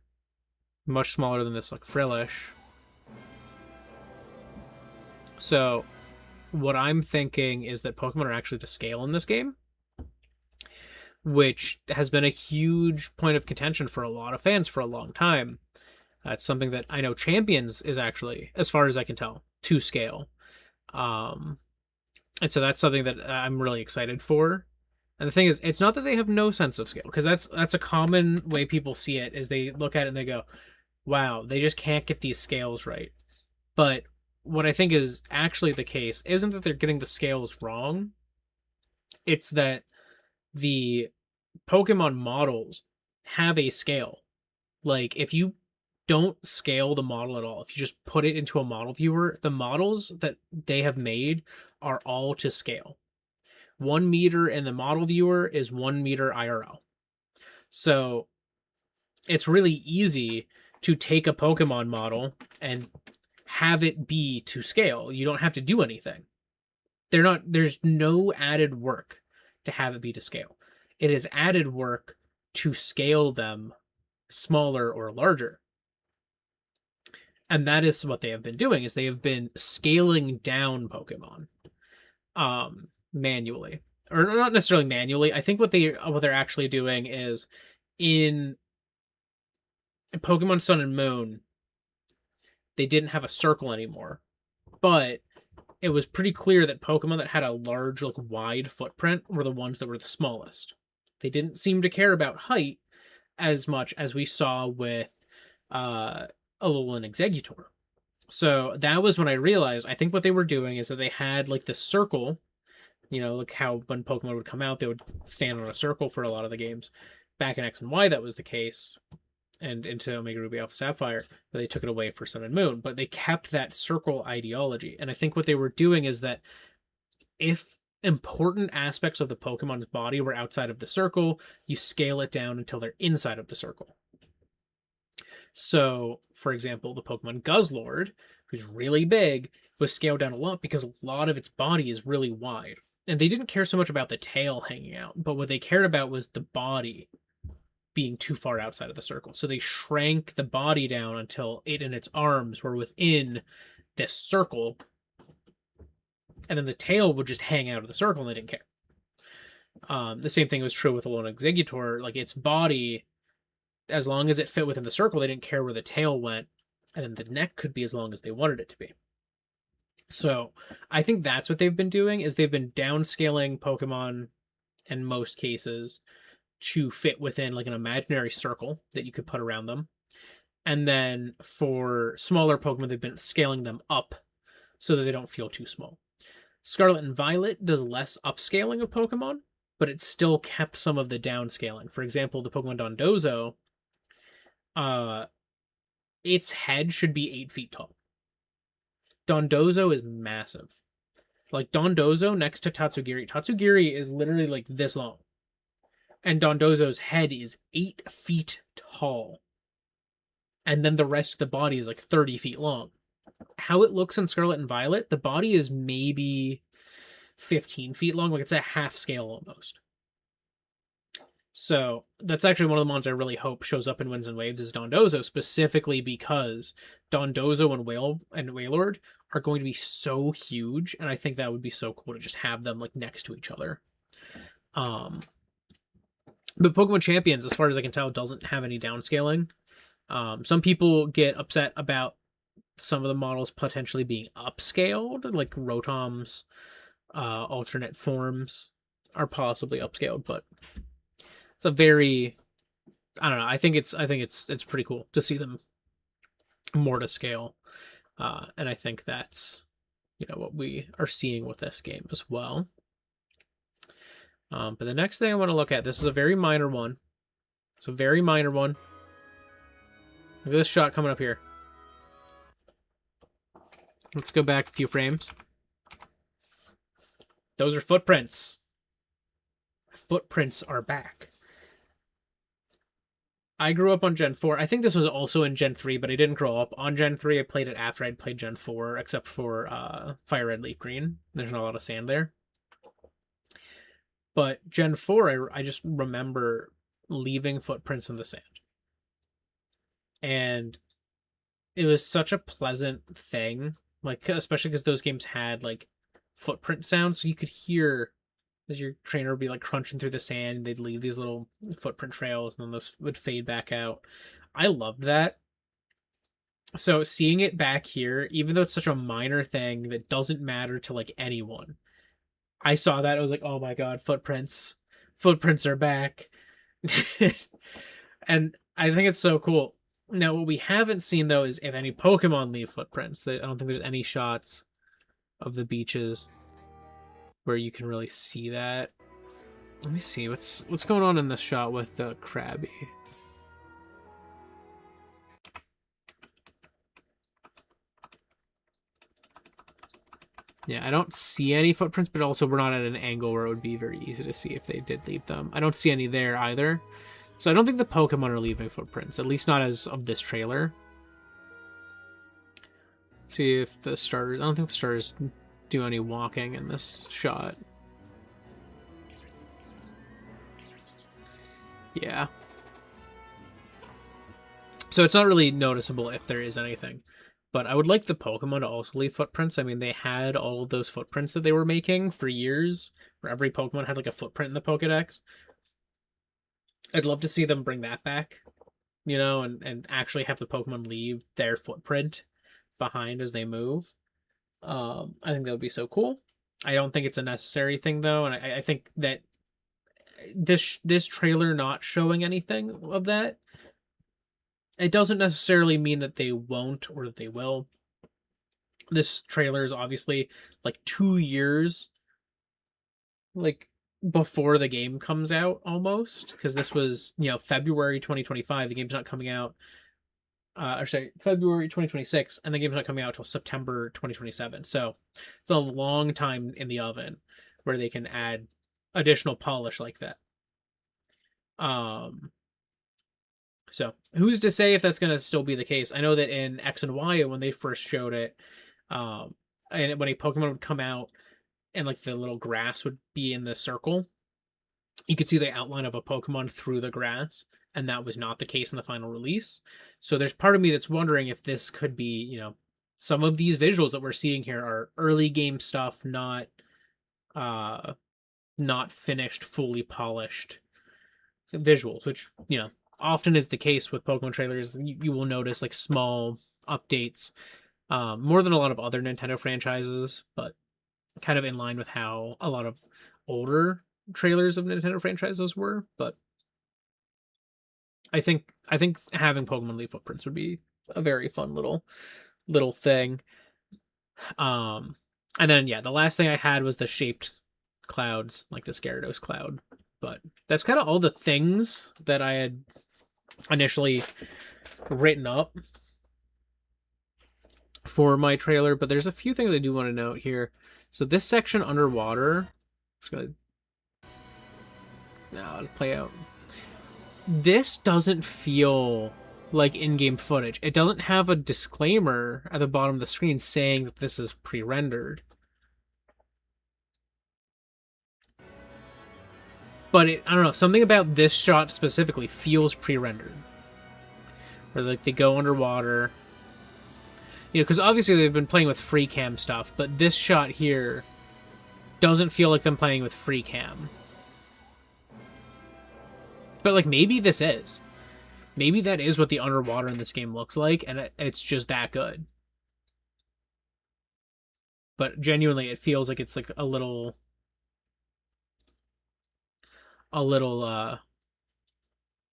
S1: much smaller than this like Frillish. So what I'm thinking is that Pokemon are actually to scale in this game, which has been a huge point of contention for a lot of fans for a long time. It's something that I know Champions is actually, as far as I can tell, to scale. And so that's something that I'm really excited for. And the thing is, it's not that they have no sense of scale, because that's a common way people see it, is they look at it and they go, wow, they just can't get these scales right. But what I think is actually the case isn't that they're getting the scales wrong. It's that the Pokemon models have a scale. Like, if you don't scale the model at all, if you just put it into a model viewer, the models that they have made are all to scale. 1 meter in the model viewer is 1 meter IRL. So it's really easy to take a Pokemon model and have it be to scale. You don't have to do anything. There's no added work to have it be to scale. It is added work to scale them smaller or larger. And that is what they have been doing, is they have been scaling down Pokemon manually. Or not necessarily manually. I think what they're actually doing is in Pokemon Sun and Moon, they didn't have a circle anymore. But it was pretty clear that Pokemon that had a large, like wide footprint were the ones that were the smallest. They didn't seem to care about height as much as we saw with Alolan Exeggutor. So that was when I realized, I think what they were doing is that they had like this circle, you know, like how when Pokemon would come out, they would stand on a circle for a lot of the games. Back in X and Y, that was the case, and into Omega Ruby Alpha Sapphire, but they took it away for Sun and Moon. But they kept that circle ideology. And I think what they were doing is that if important aspects of the Pokemon's body were outside of the circle, you scale it down until they're inside of the circle. So, for example, the Pokemon Guzzlord, who's really big, was scaled down a lot because a lot of its body is really wide. And they didn't care so much about the tail hanging out, but what they cared about was the body being too far outside of the circle. So they shrank the body down until it and its arms were within this circle, and then the tail would just hang out of the circle and they didn't care. The same thing was true with Alolan Exeggutor. Like its body, as long as it fit within the circle, they didn't care where the tail went, and then the neck could be as long as they wanted it to be. So I think that's what they've been doing, is they've been downscaling Pokemon in most cases to fit within like an imaginary circle that you could put around them. And then for smaller Pokemon, they've been scaling them up so that they don't feel too small. Scarlet and Violet does less upscaling of Pokemon, but it still kept some of the downscaling. For example, the Pokemon Dondozo, its head should be 8 feet tall. Dondozo is massive. Like Dondozo next to Tatsugiri. Tatsugiri is literally like this long. And Dondozo's head is 8 feet tall. And then the rest of the body is like 30 feet long. How it looks in Scarlet and Violet, the body is maybe 15 feet long. Like it's a half scale almost. So that's actually one of the ones I really hope shows up in Winds and Waves is Dondozo, specifically because Dondozo and Wailord are going to be so huge, and I think that would be so cool to just have them like next to each other. But Pokemon Champions, as far as I can tell, doesn't have any downscaling. Some people get upset about some of the models potentially being upscaled, like Rotom's alternate forms are possibly upscaled, but it's a very, I don't know. I think it's pretty cool to see them more to scale, and I think that's what we are seeing with this game as well. But the next thing I want to look at, this is a very minor one. It's a very minor one. Look at this shot coming up here. Let's go back a few frames. Those are footprints. Footprints are back. I grew up on Gen 4. I think this was also in Gen 3, but I didn't grow up on Gen 3. I played it after I'd played Gen 4, except for Fire Red, Leaf Green. There's not a lot of sand there. But Gen 4, I just remember leaving footprints in the sand. And it was such a pleasant thing, like especially because those games had like footprint sounds, so you could hear as your trainer would be like crunching through the sand, and they'd leave these little footprint trails, and then those would fade back out. I loved that. So seeing it back here, even though it's such a minor thing that doesn't matter to like anyone, I saw that, I was like, oh my god, footprints are back. And I think it's so cool. Now, what we haven't seen, though, is if any Pokemon leave footprints. I don't think there's any shots of the beaches where you can really see that. Let me see. What's going on in this shot with the Krabby? Yeah, I don't see any footprints, but also we're not at an angle where it would be very easy to see if they did leave them. I don't see any there either. So I don't think the Pokemon are leaving footprints, at least not as of this trailer. Let's see if the starters... I don't think the starters do any walking in this shot. Yeah. So it's not really noticeable if there is anything. But I would like the Pokemon to also leave footprints. I mean, they had all of those footprints that they were making for years, where every Pokemon had like a footprint in the Pokedex. I'd love to see them bring that back, and actually have the Pokemon leave their footprint behind as they move. I think that would be so cool. I don't think it's a necessary thing, though, and I think that this trailer not showing anything of that, it doesn't necessarily mean that they won't or that they will. This trailer is obviously like 2 years, like, before the game comes out almost, because this was February 2025. The game's not coming out February 2026, and the game's not coming out until September 2027. So it's a long time in the oven where they can add additional polish like that. So who's to say if that's going to still be the case? I know that in X and Y, when they first showed it, and when a Pokemon would come out and like the little grass would be in the circle, you could see the outline of a Pokemon through the grass, and that was not the case in the final release. So there's part of me that's wondering if this could be, some of these visuals that we're seeing here are early game stuff, not not finished, fully polished visuals, which, often is the case with Pokemon trailers. You will notice like small updates, more than a lot of other Nintendo franchises, but kind of in line with how a lot of older trailers of Nintendo franchises were. But I think having Pokemon Leaf footprints would be a very fun little thing. Um, and then yeah, the last thing I had was the shaped clouds, like the Gyarados cloud. But that's kind of all the things that I had initially written up for my trailer. But there's a few things I do want to note here. So this section underwater, I'm just gonna play out. This doesn't feel like in-game footage. It doesn't have a disclaimer at the bottom of the screen saying that this is pre-rendered. But I don't know, something about this shot specifically feels pre-rendered. Where like they go underwater. Because obviously they've been playing with free cam stuff, but this shot here doesn't feel like them playing with free cam. But like maybe this is. Maybe that is what the underwater in this game looks like, and it's just that good. But genuinely, it feels like it's like a little, I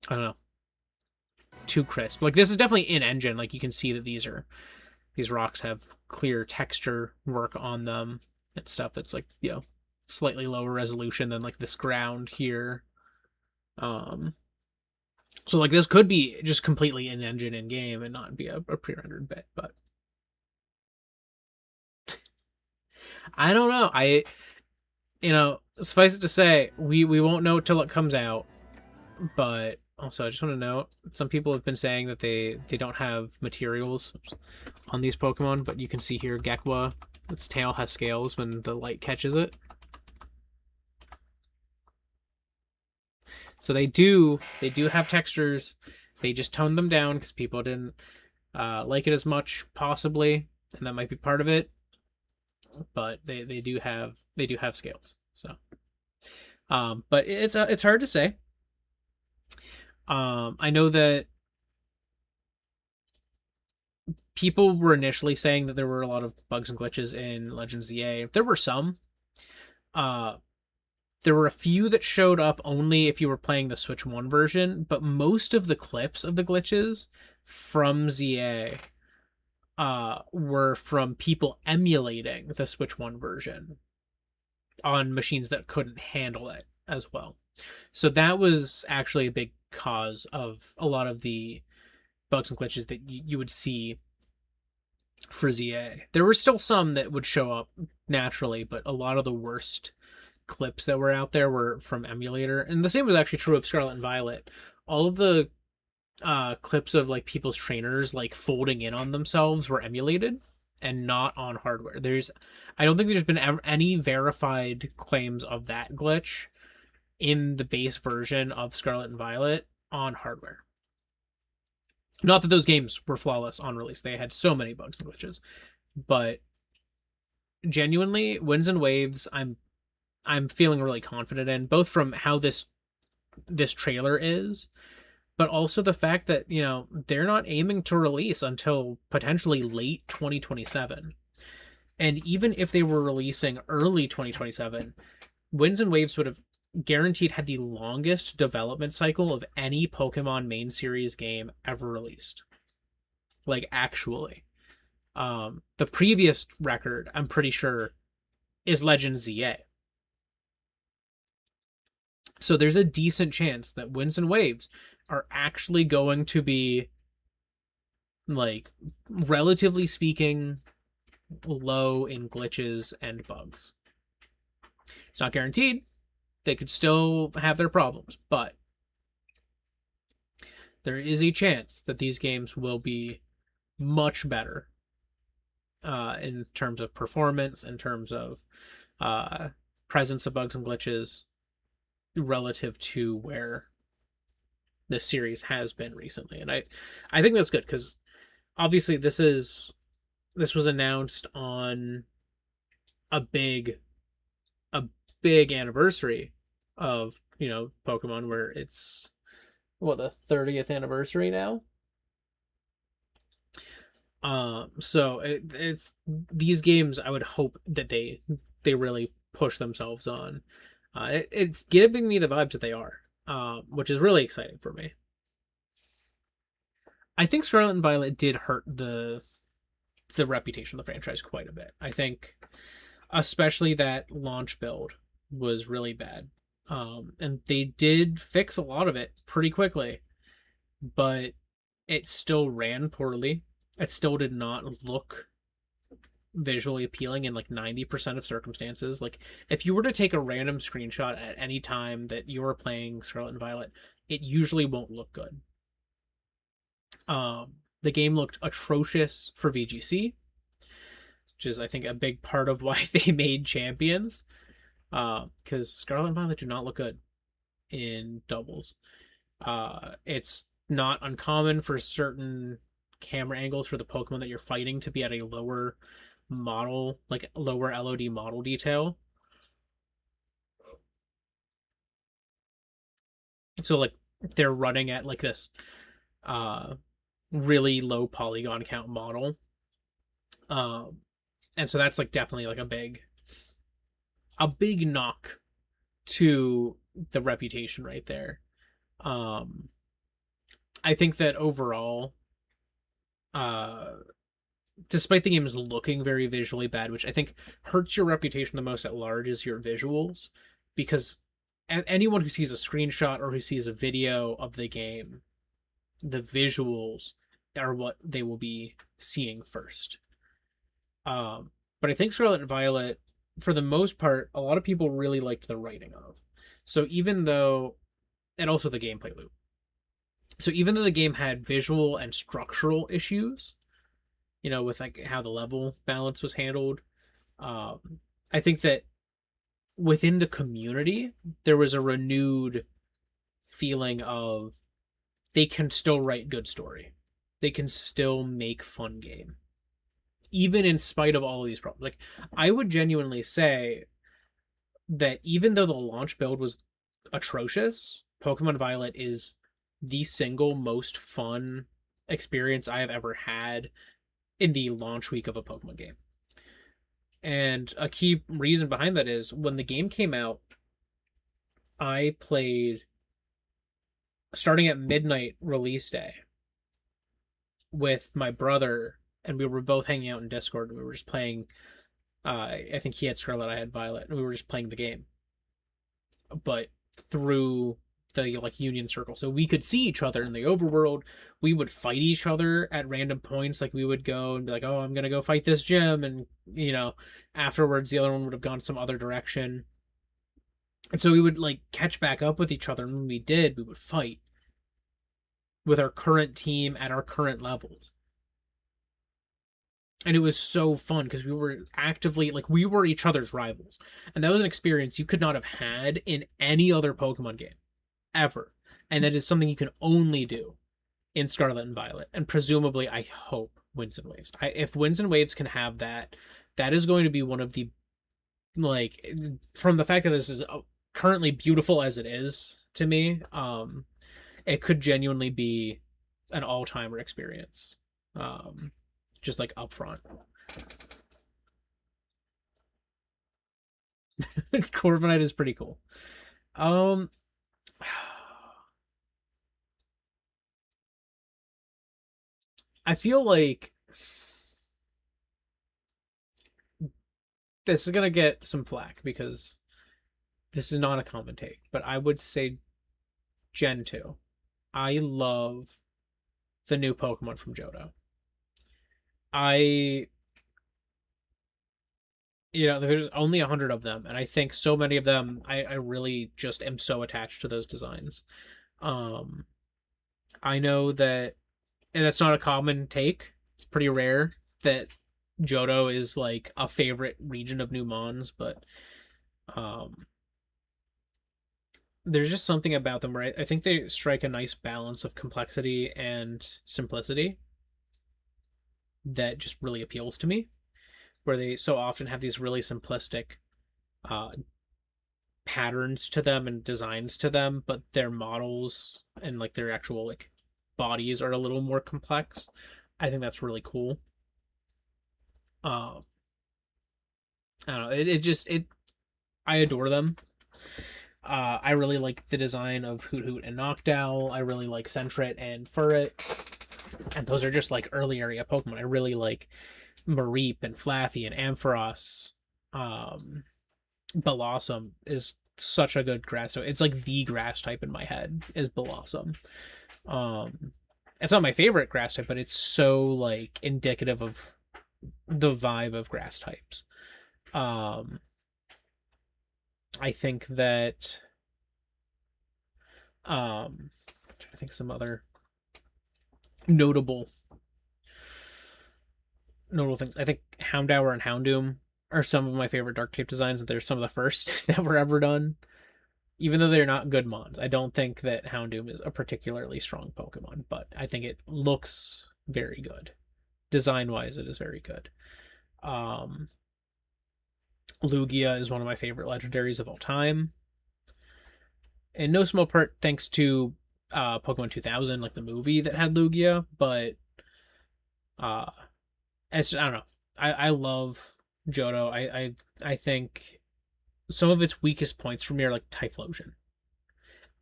S1: don't know, too crisp. Like this is definitely in engine. Like you can see that these rocks have clear texture work on them and stuff that's like, slightly lower resolution than like this ground here. So like this could be just completely in engine in game and not be a pre-rendered bit, but I don't know. Suffice it to say, we won't know till it comes out. But also, I just want to note, some people have been saying that they don't have materials on these Pokemon, but you can see here Gekwa, its tail has scales when the light catches it. So they do have textures. They just toned them down because people didn't like it as much, possibly, and that might be part of it. But they do have scales. So, but it's hard to say. I know that people were initially saying that there were a lot of bugs and glitches in Legends ZA. There were some. There were a few that showed up only if you were playing the Switch 1 version, but most of the clips of the glitches from ZA were from people emulating the Switch 1 version on machines that couldn't handle it as well. So that was actually a big cause of a lot of the bugs and glitches that you would see for ZA. There were still some that would show up naturally, but a lot of the worst clips that were out there were from emulator. And the same was actually true of Scarlet and Violet. All of the clips of like people's trainers like folding in on themselves were emulated and not on hardware. I don't think there's been any verified claims of that glitch in the base version of Scarlet and Violet on hardware. Not that those games were flawless on release. They had so many bugs and glitches. But genuinely, Winds and Waves, I'm feeling really confident in, both from how this trailer is, but also the fact that, they're not aiming to release until potentially late 2027. And even if they were releasing early 2027, Winds and Waves would have guaranteed had the longest development cycle of any Pokemon main series game ever released. Like, actually. The previous record, I'm pretty sure, is Legends ZA. So there's a decent chance that Winds and Waves are actually going to be, like, relatively speaking, low in glitches and bugs. It's not guaranteed. They could still have their problems, but there is a chance that these games will be much better in terms of performance, in terms of presence of bugs and glitches, relative to where the series has been recently. And I think that's good, because obviously this was announced on a big anniversary of, Pokemon, where it's what, the 30th anniversary now. So it's these games. I would hope that they really push themselves on. It's giving me the vibes that they are, which is really exciting for me. I think Scarlet and Violet did hurt the reputation of the franchise quite a bit. I think, especially that launch build was really bad, and they did fix a lot of it pretty quickly, but it still ran poorly. It still did not look visually appealing in like 90% of circumstances. Like, if you were to take a random screenshot at any time that you were playing Scarlet and Violet, it usually won't look good. The game looked atrocious for VGC, which is, I think, a big part of why they made Champions. Because Scarlet and Violet do not look good in doubles. It's not uncommon for certain camera angles for the Pokemon that you're fighting to be at a lower model, like lower LOD model detail. So like they're running at like this really low polygon count model. And so that's like definitely like a big knock to the reputation right there. I think that overall, despite the games looking very visually bad, which I think hurts your reputation the most at large, is your visuals, because anyone who sees a screenshot or who sees a video of the game, the visuals are what they will be seeing first. But I think Scarlet and Violet, for the most part, a lot of people really liked the writing of. So even though, and also the gameplay loop. So even though the game had visual and structural issues, with like how the level balance was handled, I think that within the community, there was a renewed feeling of they can still write good story. They can still make fun game. Even in spite of all of these problems. Like, I would genuinely say that even though the launch build was atrocious, Pokemon Violet is the single most fun experience I have ever had in the launch week of a Pokemon game. And a key reason behind that is when the game came out, I played starting at midnight release day with my brother, and we were both hanging out in Discord. We were just playing. I think he had Scarlet, I had Violet, and we were just playing the game, but through the like Union Circle, so we could see each other in the overworld. We would fight each other at random points. Like, we would go and be like, "Oh, I'm gonna go fight this gym," and afterwards the other one would have gone some other direction. And so we would like catch back up with each other, and when we did, we would fight with our current team at our current levels. And it was so fun because we were actively, like, we were each other's rivals. And that was an experience you could not have had in any other Pokemon game ever. And that is something you can only do in Scarlet and Violet. And presumably, I hope, Winds and Waves. If Winds and Waves can have that, that is going to be one of the, like, from the fact that this is currently beautiful as it is to me, it could genuinely be an all-timer experience. Just like upfront. Corviknight is pretty cool. Um I feel like this is gonna get some flack because this is not a common take, but I would say Gen 2. I love the new Pokemon from Johto. I there's only 100 of them, and I think so many of them, I really just am so attached to those designs. Um, I know that, and that's not a common take. It's pretty rare that Johto is like a favorite region of New Mons, but um, there's just something about them where I think they strike a nice balance of complexity and simplicity that just really appeals to me, where they so often have these really simplistic patterns to them and designs to them, but their models and like their actual like bodies are a little more complex. I think that's really cool. Uh, I don't know. It just it I adore them. I really like the design of Hoot Hoot and Noctowl. I really like Sentret and Furret. And those are just like early area Pokemon. I really like Mareep and Flaffy and Ampharos. Um, Blossom is such a good grass. So it's like the grass type in my head is Blossom. Um, it's not my favorite grass type, but it's so like indicative of the vibe of grass types. Um, I think that I think some other notable notable things. I think Houndour and Houndoom are some of my favorite dark type designs, and they're some of the first that were ever done. Even though they're not good mons, I don't think that Houndoom is a particularly strong Pokemon, but I think it looks very good. Design wise, it is very good. Um, Lugia is one of my favorite legendaries of all time. In no small part thanks to Pokemon 2000, like the movie that had Lugia, but uh, I don't know. I love Johto. I think some of its weakest points for me are like Typhlosion,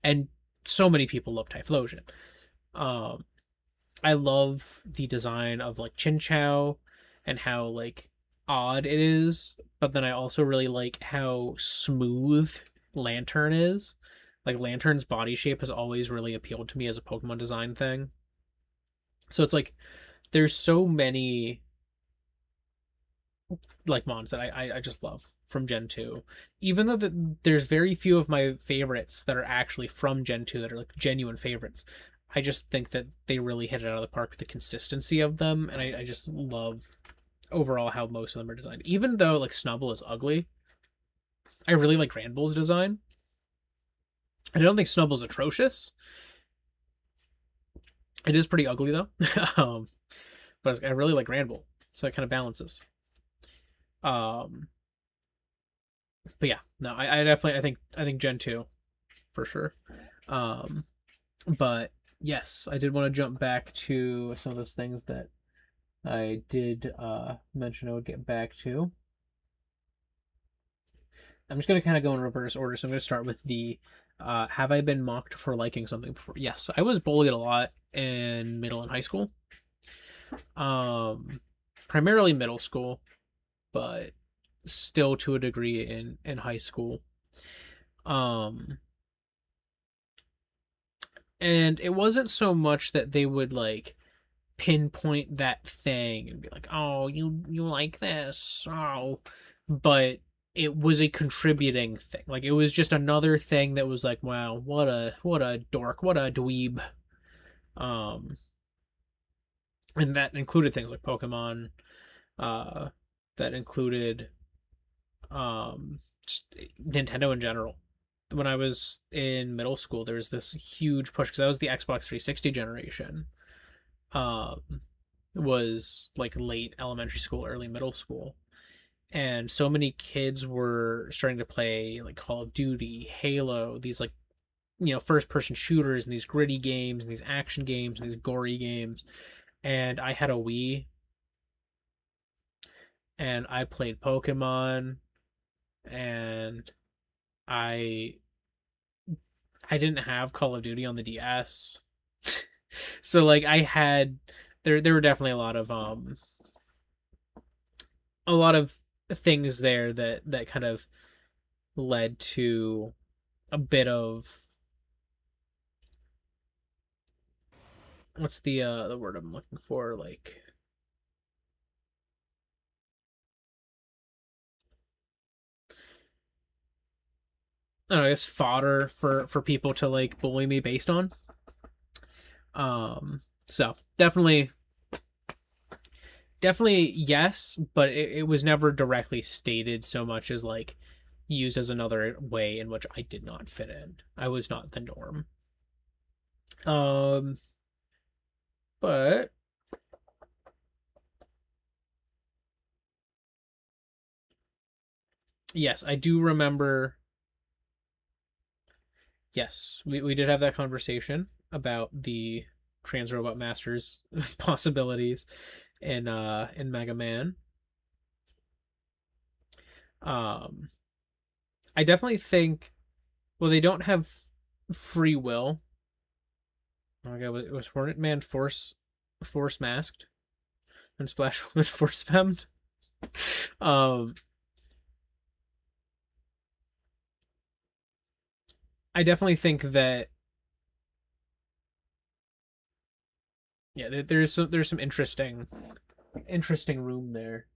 S1: and so many people love Typhlosion. Um, I love the design of like Chinchou and how like odd it is, but then I also really like how smooth Lantern is. Like Lantern's body shape has always really appealed to me as a Pokemon design thing. So it's like there's so many like mons that I just love from Gen 2. Even though there's very few of my favorites that are actually from Gen 2 that are like genuine favorites. I just think that they really hit it out of the park with the consistency of them, and I just love overall how most of them are designed. Even though like Snubbull is ugly, I really like Granbull's design. I don't think Snubbull's atrocious. It is pretty ugly though, but I really like Granbull, so it kind of balances. Um, but yeah, no, I definitely I think Gen 2 for sure. Um, but yes, I did want to jump back to some of those things that I did mention I would get back to. I'm just going to kind of go in reverse order. So I'm going to start with the have I been mocked for liking something before? Yes, I was bullied a lot in middle and high school. Um, Primarily middle school, but still to a degree in high school. Um, and it wasn't so much that they would like pinpoint that thing and be like, "Oh, you like this." Oh, but it was a contributing thing. Like it was just another thing that was like, "Wow, what a dork, what a dweeb." Um and that included things like Pokemon, uh that included just Nintendo in general. When I was in middle school, there was this huge push because that was the Xbox 360 generation. Um was like late elementary school, early middle school. And so many kids were starting to play like Call of Duty, Halo, these like, first person shooters and these gritty games and these action games and these gory games. And I had a Wii and I played Pokemon and I I didn't have Call of Duty on the DS. So like I had there were definitely a lot of things there that kind of led to a bit of what's the word I'm looking for, like I don't know, I guess fodder for people to like bully me based on. So definitely yes, but it was never directly stated so much as like used as another way in which I did not fit in. I was not the norm. Um, but yes, I do remember Yes, we did have that conversation about the trans robot masters possibilities in Mega Man. Um, I definitely think, well, they don't have free will. Oh my god, was Hornet Man force masked and Splash Woman force femmed? Um, I definitely think that, yeah, there's some interesting room there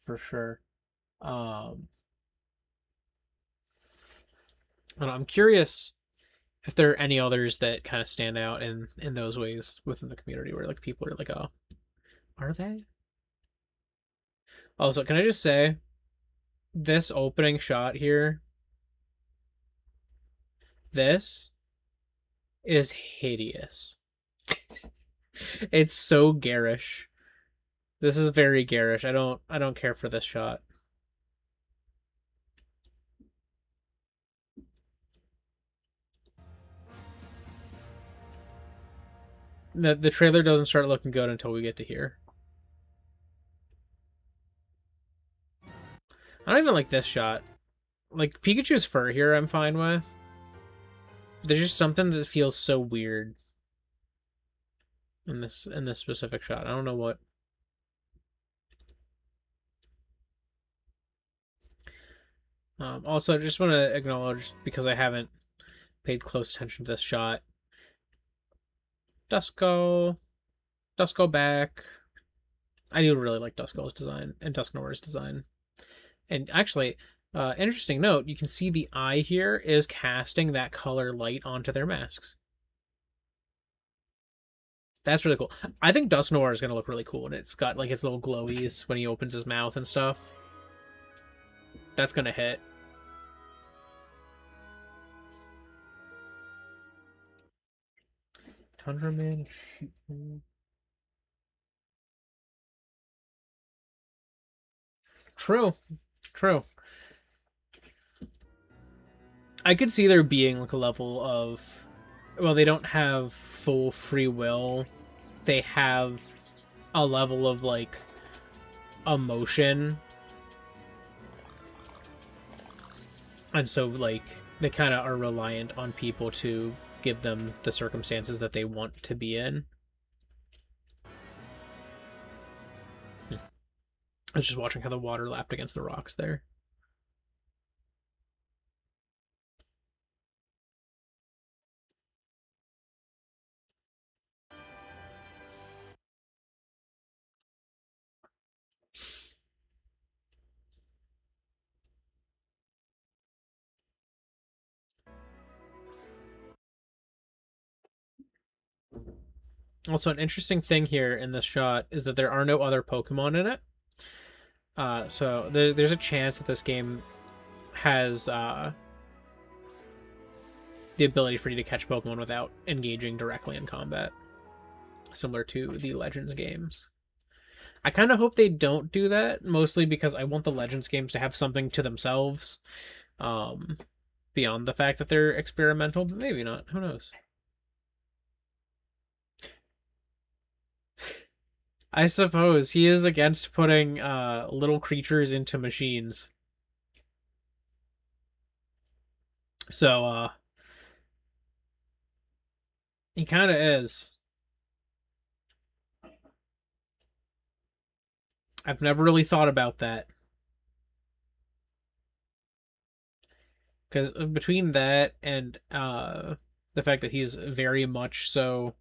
S1: for sure. Um, I don't know, I'm curious if there are any others that kind of stand out in those ways within the community where like people are like, oh, are they? Also, can I just say this opening shot here, this is hideous. It's so garish. This is very garish. I don't care for this shot. The trailer doesn't start looking good until we get to here. I don't even like this shot. Like Pikachu's fur here I'm fine with. There's just something that feels so weird in this specific shot. I don't know what. Also, I just want to acknowledge, because I haven't paid close attention to this shot. Dusko, Dusko back. I do really like Dusko's design and Dusknoir's design. And actually, interesting note, you can see the eye here is casting that color light onto their masks. That's really cool. I think Dusknoir is going to look really cool, and it's got like its little glowies when he opens his mouth and stuff. That's going to hit. Tundra Man. True. True. I could see there being like a level of, well, they don't have full free will. They have a level of like emotion. And so like they kind of are reliant on people to give them the circumstances that they want to be in. I was just watching how the water lapped against the rocks there. Also, an interesting thing here in this shot is that there are no other Pokemon in it. So there's a chance that this game has the ability for you to catch Pokemon without engaging directly in combat, similar to the Legends games. I kind of hope they don't do that, mostly because I want the Legends games to have something to themselves, um, beyond the fact that they're experimental, but maybe not. Who knows? I suppose he is against putting little creatures into machines. So he kind of is. I've never really thought about that. Because between that and the fact that he's very much so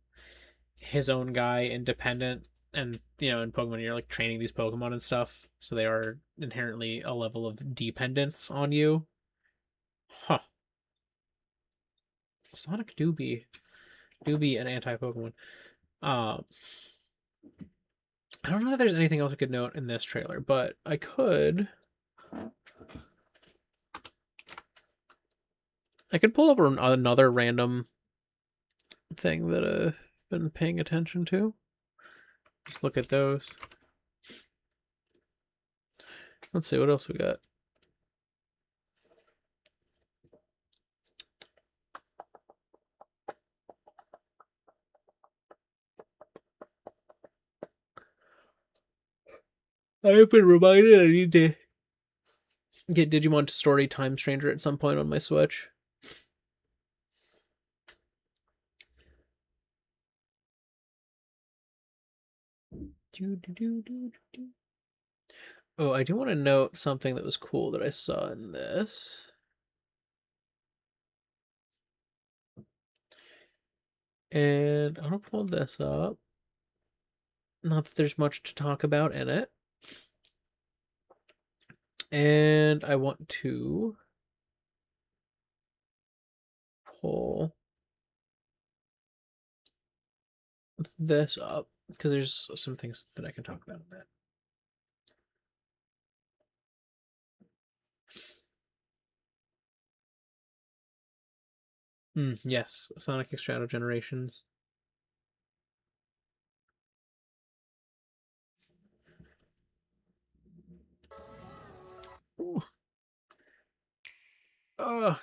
S1: his own guy, independent, and in Pokemon you're like training these Pokemon and stuff, so they are inherently a level of dependence on you. Huh. Sonic do be an anti-Pokemon. Uh, I don't know if there's anything else I could note in this trailer, but I could pull up another random thing that I've been paying attention to. Let's look at those. Let's see what else we got. I've been reminded I need to get Digimon Story Time Stranger at some point on my Switch. Oh, I do want to note something that was cool that I saw in this. And I'm gonna pull this up. Not that there's much to talk about in it. And I want to pull this up because there's some things that I can talk about in that. Yes, Sonic X Shadow Generations. Ooh.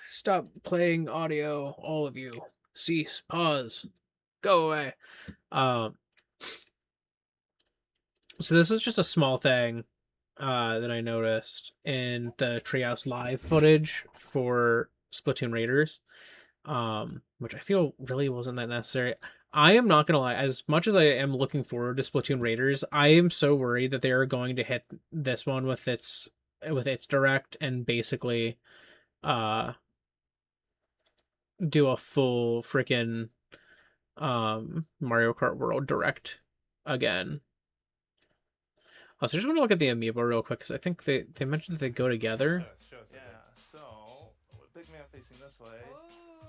S1: Stop playing audio, all of you. Cease, pause, go away. So this is just a small thing that I noticed in the Treehouse Live footage for Splatoon Raiders, which I feel really wasn't that necessary. I am not gonna lie, as much as I am looking forward to Splatoon Raiders, I am so worried that they are going to hit this one with its direct and basically do a full freaking Mario Kart World direct again. Oh, so I just want to look at the amiibo real quick because I think they mentioned that they go together.
S2: Yeah, so big man facing this way,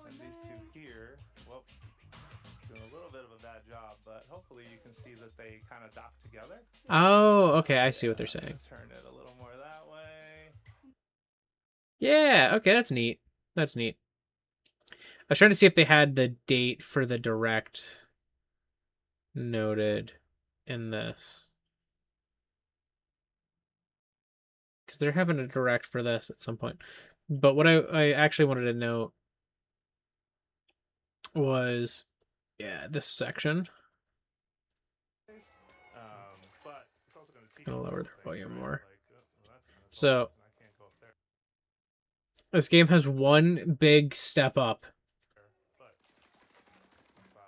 S2: and these two here, well, doing a little bit of a bad job, but hopefully you can see that they kind of dock together.
S1: Oh, okay, I see what they're saying.
S2: Turn it a little more that way.
S1: Yeah, okay, that's neat. That's neat. I was trying to see if they had the date for the direct noted in this. Because they're having a direct for this at some point. But what I actually wanted to note was, yeah, this section.
S2: But it's also
S1: Gonna lower their volume more. So this game has one big step up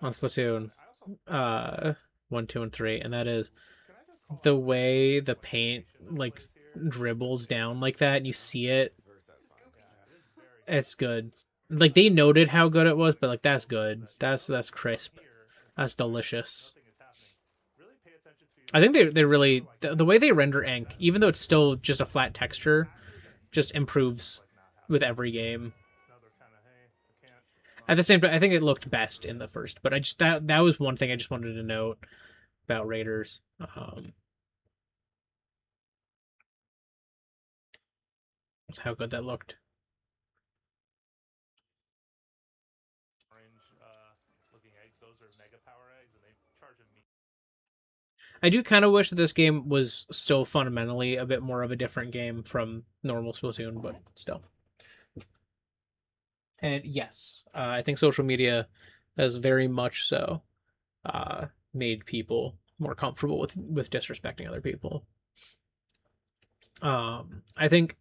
S1: on Splatoon 1, 2, and 3, and that is the way the paint like dribbles down like that and you see it. It's good. Like they noted how good it was, but like that's good. That's crisp. That's delicious. I think they really the way they render ink, even though it's still just a flat texture, just improves with every game. At the same time, I think it looked best in the first, but I just that was one thing I just wanted to note about Raiders. How good that looked. I do kind of wish that this game was still fundamentally a bit more of a different game from normal Splatoon, but still. And yes, I think social media has very much so made people more comfortable with disrespecting other people. I think,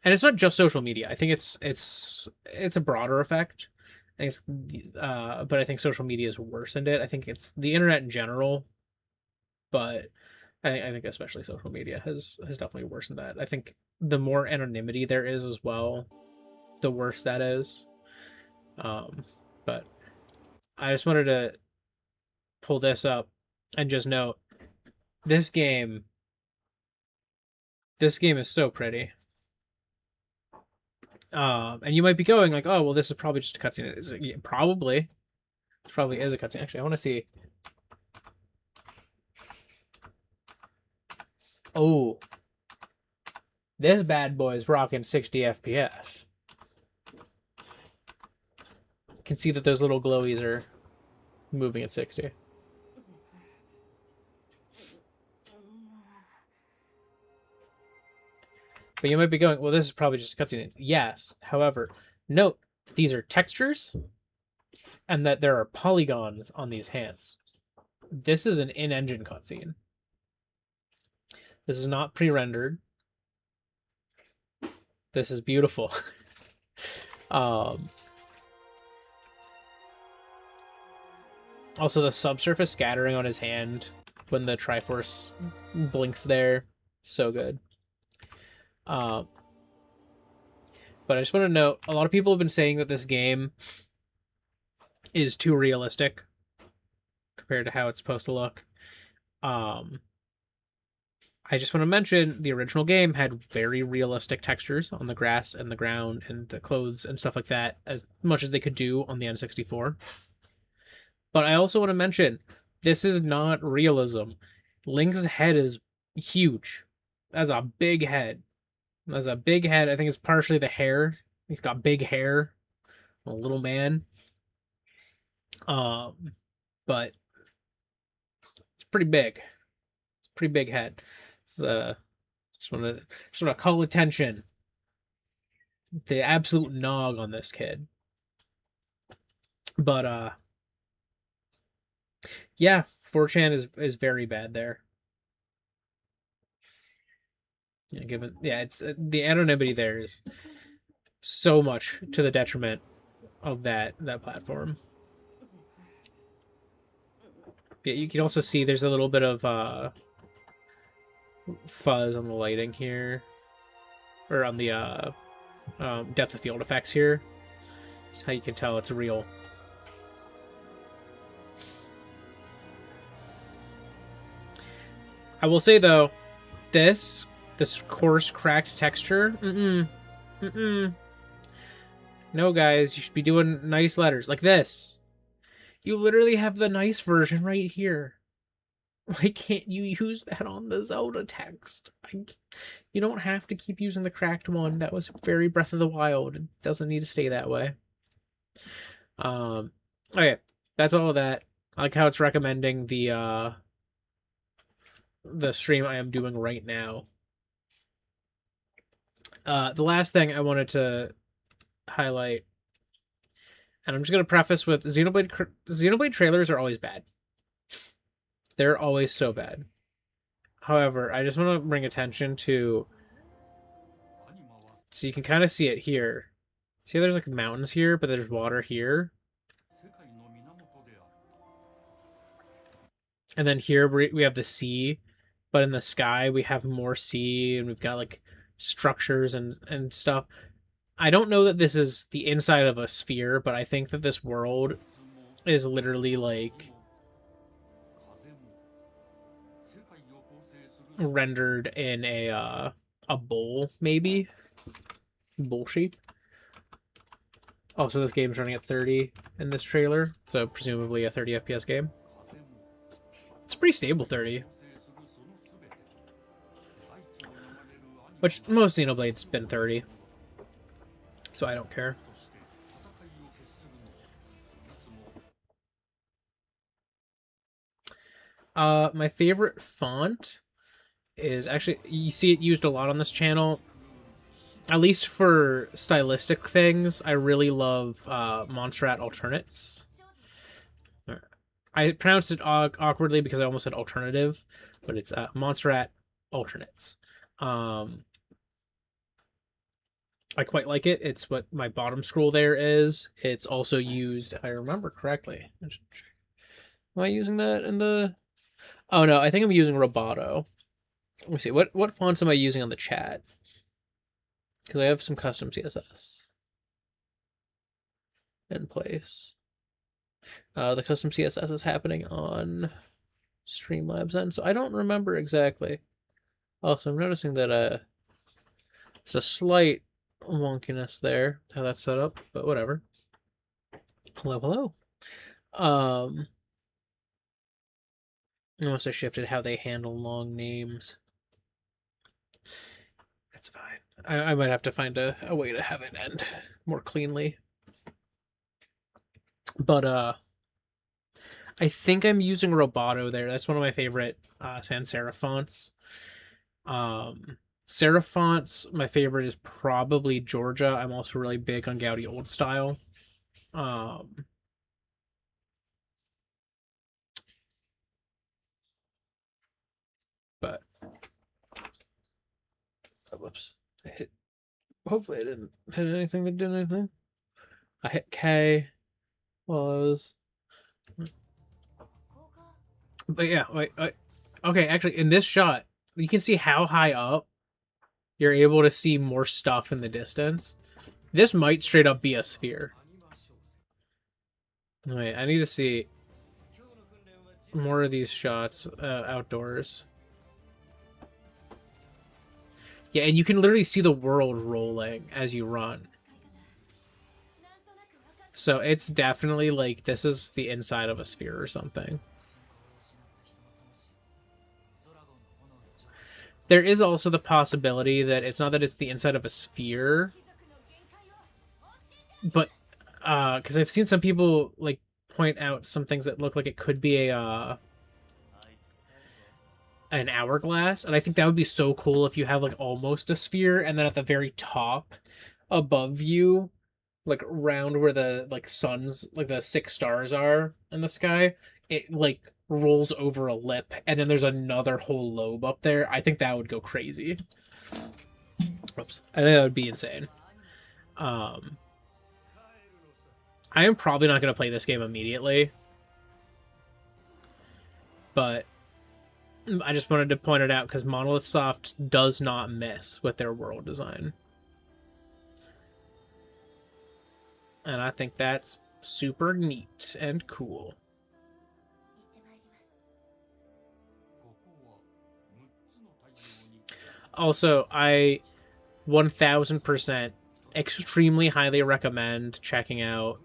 S1: and it's not just social media. I think it's a broader effect. But I think social media has worsened it. I think it's the internet in general, but I think especially social media has definitely worsened that. I think the more anonymity there is as well, the worse that is. But I just wanted to pull this up and just note this game. This game is so pretty. And you might be going like, oh, well, this is probably just a cutscene. Yeah, probably. It probably is a cutscene. Actually, I want to see. Oh, this bad boy is rocking 60 FPS. You can see that those little glowies are moving at 60. But you might be going, well, this is probably just a cutscene. Yes. However, note these are textures and that there are polygons on these hands. This is an in-engine cutscene. This is not pre-rendered. This is beautiful. Also, the subsurface scattering on his hand when the Triforce blinks there, so good. But I just want to note, a lot of people have been saying that this game is too realistic compared to how it's supposed to look. I just want to mention the original game had very realistic textures on the grass and the ground and the clothes and stuff like that, as much as they could do on the N64. But I also want to mention this is not realism. Link's head is huge. That's a big head. That's a big head. I think it's partially the hair. He's got big hair. A little man. But it's pretty big. It's a pretty big head. It's just want to call attention. The absolute nog on this kid. But yeah, 4chan is very bad there. Yeah, it's the anonymity there is so much to the detriment of that platform. Yeah, you can also see there's a little bit of fuzz on the lighting here, or on the depth of field effects here. That's how you can tell it's real. I will say though, this coarse cracked texture, no guys, you should be doing nice letters like this. You literally have the nice version right here. Why can't you use that on the Zelda text? You don't have to keep using the cracked one. That was very Breath of the Wild. It doesn't need to stay that way. Okay, that's all of that. I like how it's recommending the stream I am doing right now. The last thing I wanted to highlight, and I'm just going to preface with Xenoblade trailers are always bad. They're always so bad. However, I just want to bring attention to, so you can kind of see it here. See, there's like mountains here, but there's water here. And then here we have the sea, but in the sky we have more sea, and we've got like structures and stuff. I don't know that this is the inside of a sphere, but I think that this world is literally like rendered in a bowl, maybe bowl shape. Also, this game's running at 30 in this trailer, so presumably a 30 FPS game. It's pretty stable 30. Which most Xenoblade's been 30. So I don't care. My favorite font is actually, you see it used a lot on this channel. At least for stylistic things, I really love Montserrat Alternates. I pronounced it awkwardly because I almost said alternative, but it's Montserrat Alternates. I quite like it. It's what my bottom scroll there is. It's also used, if I remember correctly. Am I using that in the... Oh no, I think I'm using Roboto. Let me see. What fonts am I using on the chat? Because I have some custom CSS in place. The custom CSS is happening on Streamlabs end, so I don't remember exactly. Also, I'm noticing that there's a slight wonkiness there, how that's set up, but whatever. Hello. Unless I shifted how they handle long names. That's fine. I might have to find a way to have it end more cleanly. But I think I'm using Roboto there. That's one of my favorite sans serif fonts. Serif fonts, my favorite is probably Georgia. I'm also really big on Gaudi old style. But whoops. I hit. Hopefully, I didn't hit anything that did anything. I hit K while I was. But yeah, wait. Okay, actually, in this shot, you can see how high up you're able to see more stuff in the distance. This might straight up be a sphere. Wait, I need to see more of these shots outdoors. Yeah, and you can literally see the world rolling as you run. So it's definitely like this is the inside of a sphere or something. There is also the possibility that it's not that it's the inside of a sphere, but because I've seen some people like point out some things that look like it could be a an hourglass, and I think that would be so cool if you have like almost a sphere, and then at the very top above you, like round where the like suns, like the six stars are in the sky, it like rolls over a lip, and then there's another whole lobe up there. I think that would go crazy. Oops, I think that would be insane. Um, I am probably not going to play this game immediately, but I just wanted to point it out because Monolith Soft does not miss with their world design. And I think that's super neat and cool. Also, I 1000% extremely highly recommend checking out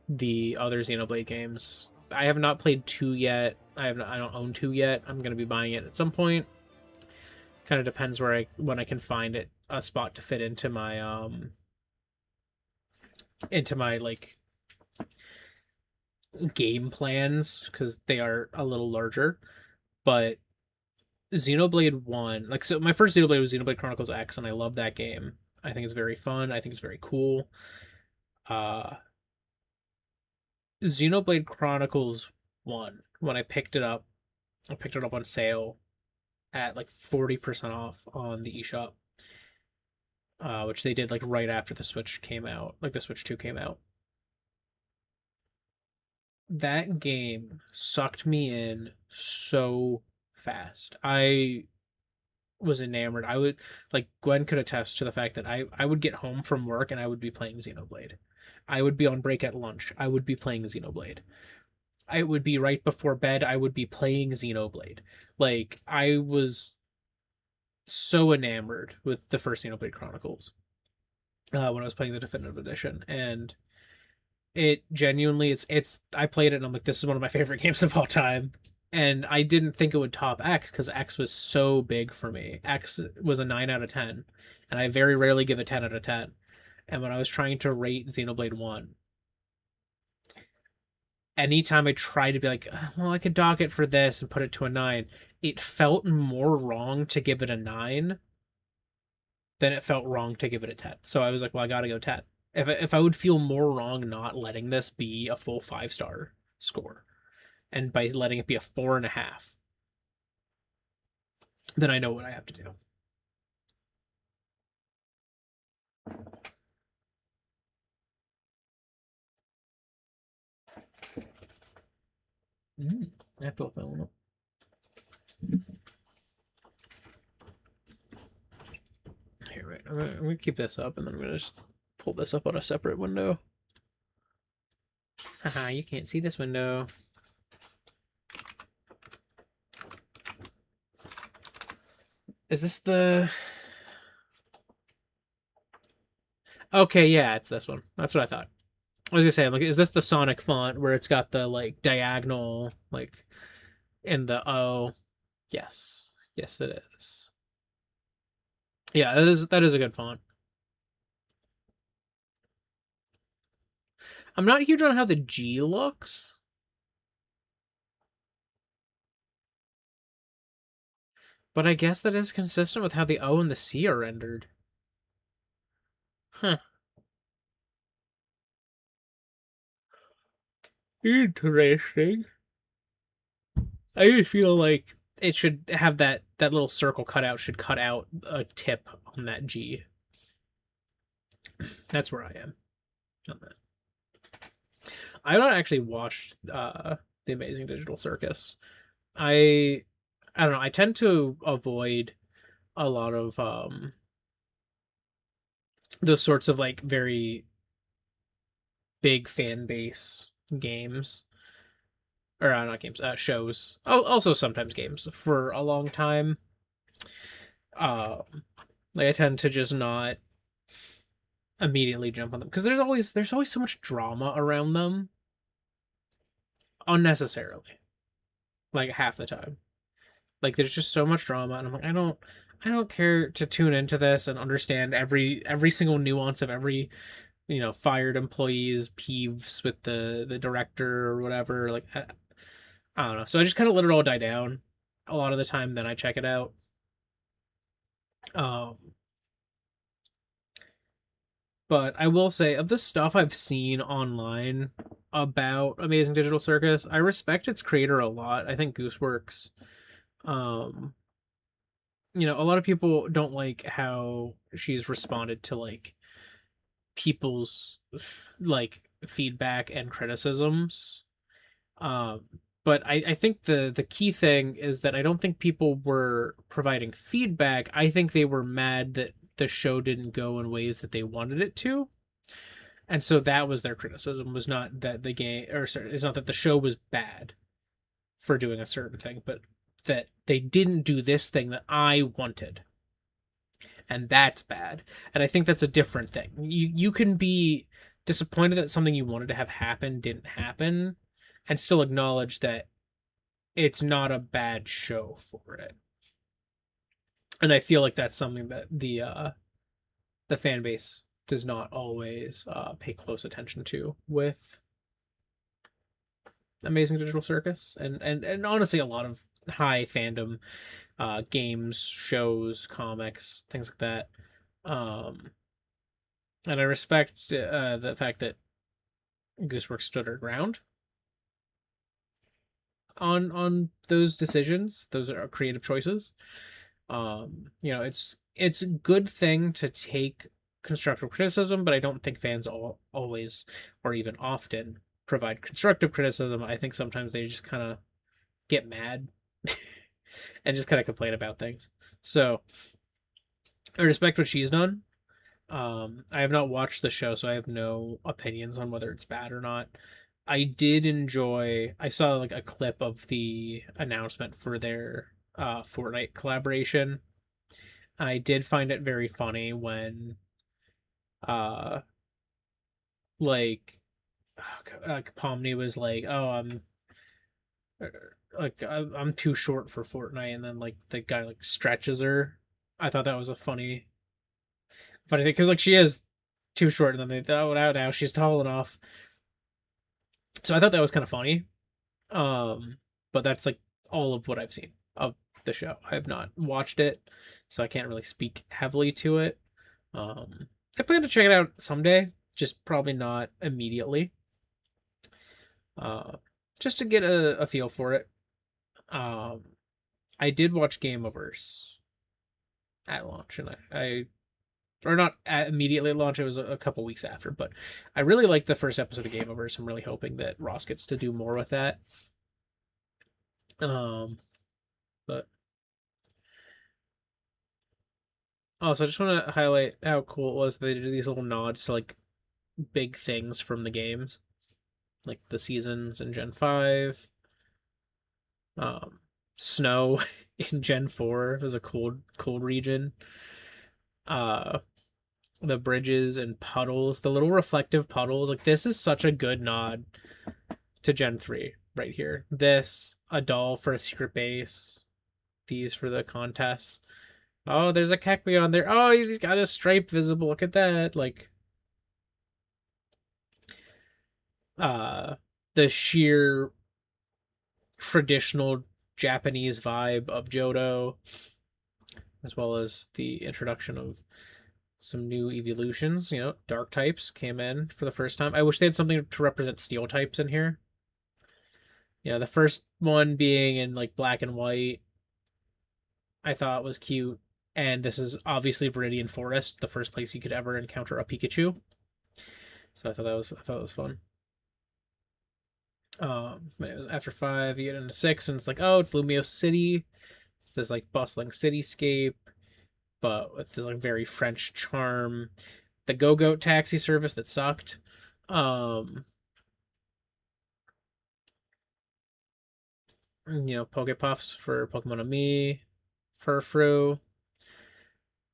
S1: the other Xenoblade games. I have not played 2 yet. I don't own 2 yet. I'm going to be buying it at some point. Kind of depends when I can find it a spot to fit into my like game plans because they are a little larger. But Xenoblade 1, like, so my first Xenoblade was Xenoblade Chronicles X, and I love that game. I think it's very fun. I think it's very cool. Uh, Xenoblade Chronicles 1, when I picked it up on sale at like 40% off on the eShop, which they did like right after the Switch came out, like the Switch 2 came out. That game sucked me in so fast. I was enamored. I would like Gwen could attest to the fact that I would get home from work and I would be playing Xenoblade. I would be on break at lunch. I would be playing Xenoblade. I would be right before bed. I would be playing Xenoblade. Like I was so enamored with the first Xenoblade Chronicles when I was playing the definitive edition, and it genuinely it's I played it and I'm like, this is one of my favorite games of all time. And I didn't think it would top X because X was so big for me. X was a 9 out of 10, and I very rarely give a 10 out of 10. And when I was trying to rate Xenoblade 1, anytime I tried to be like, well, I could dock it for this and put it to a 9, it felt more wrong to give it a 9 than it felt wrong to give it a 10. So I was like, well, I gotta go 10. If I would feel more wrong not letting this be a full 5-star score, and by letting it be a 4.5, then I know what I have to do. I have to open that one up. Here, right. I'm gonna keep this up, and then I'm gonna just pull this up on a separate window. Haha, you can't see this window. Is this the... Okay, yeah, it's this one. That's what I thought. I was gonna say, I'm like, is this the Sonic font where it's got the like diagonal like in the O? Yes, yes, it is. Yeah, that is a good font. I'm not huge on how the G looks, but I guess that is consistent with how the O and the C are rendered. Huh. Interesting. I just feel like it should have that little circle cut out should cut out a tip on that G. That's where I am on that. I've not actually watched the Amazing Digital Circus. I I don't know. I tend to avoid a lot of those sorts of like very big fan base games, or not games, shows. Also sometimes games for a long time. Um, like I tend to just not immediately jump on them because there's always so much drama around them unnecessarily. Like half the time, like there's just so much drama, and I'm like, I don't care to tune into this and understand every single nuance of every fired employee's peeves with the director or whatever. Like I don't know. So I just kind of let it all die down a lot of the time. Then I check it out. Um, but I will say, of the stuff I've seen online about Amazing Digital Circus, I respect its creator a lot. I think Gooseworks. Um, a lot of people don't like how she's responded to like people's like feedback and criticisms. Um, but I think the key thing is that I don't think people were providing feedback. I think they were mad that the show didn't go in ways that they wanted it to. And so that was their criticism, was not that the game, or sorry, it's not that the show was bad for doing a certain thing, but that they didn't do this thing that I wanted. And that's bad. And I think that's a different thing. You can be disappointed that something you wanted to have happen didn't happen and still acknowledge that it's not a bad show for it. And I feel like that's something that the fan base does not always pay close attention to with Amazing Digital Circus, and honestly, a lot of high fandom games, shows, comics, things like that. Um, and I respect the fact that Gooseworks stood her ground on those decisions. Those are creative choices. It's a good thing to take constructive criticism, but I don't think fans always or even often provide constructive criticism. I think sometimes they just kind of get mad and just kind of complain about things. So I respect what she's done. I have not watched the show, so I have no opinions on whether it's bad or not. I did enjoy. I saw like a clip of the announcement for their Fortnite collaboration. I did find it very funny when, uh, like, Pomni was like, "Oh, I'm too short for Fortnite," and then like the guy like stretches her. I thought that was a funny thing because like she is too short, and then they thought, "Oh, now she's tall enough." So I thought that was kind of funny. Um, but that's like all of what I've seen of the show. I have not watched it, so I can't really speak heavily to it. Um, I plan to check it out someday, just probably not immediately. Uh, just to get a feel for it. Um, I did watch Game Overs at launch, and I or not immediately at launch. It was a couple weeks after, but I really liked the first episode of Game Over, so I'm really hoping that Ross gets to do more with that. But also, I just want to highlight how cool it was that they did these little nods to like big things from the games, like the seasons in Gen 5. Snow in Gen 4 was a cold region. Uh, the bridges and puddles, the little reflective puddles. Like this is such a good nod to Gen 3 right here. This, a doll for a secret base, these for the contests. Oh, there's a Kecleon there. Oh, he's got a stripe visible. Look at that. Like the sheer traditional Japanese vibe of Johto, as well as the introduction of some new evolutions. Dark types came in for the first time. I wish they had something to represent steel types in here. The first one being in like black and white, I thought was cute. And this is obviously Viridian Forest, the first place you could ever encounter a Pikachu. So I thought that was fun. But it was after 5, you get into 6, and it's like, oh, it's Lumio City. It's this like bustling cityscape, but with this like very French charm. The Go Goat taxi service that sucked. Pokepuffs for Pokemon Me, Furfrou,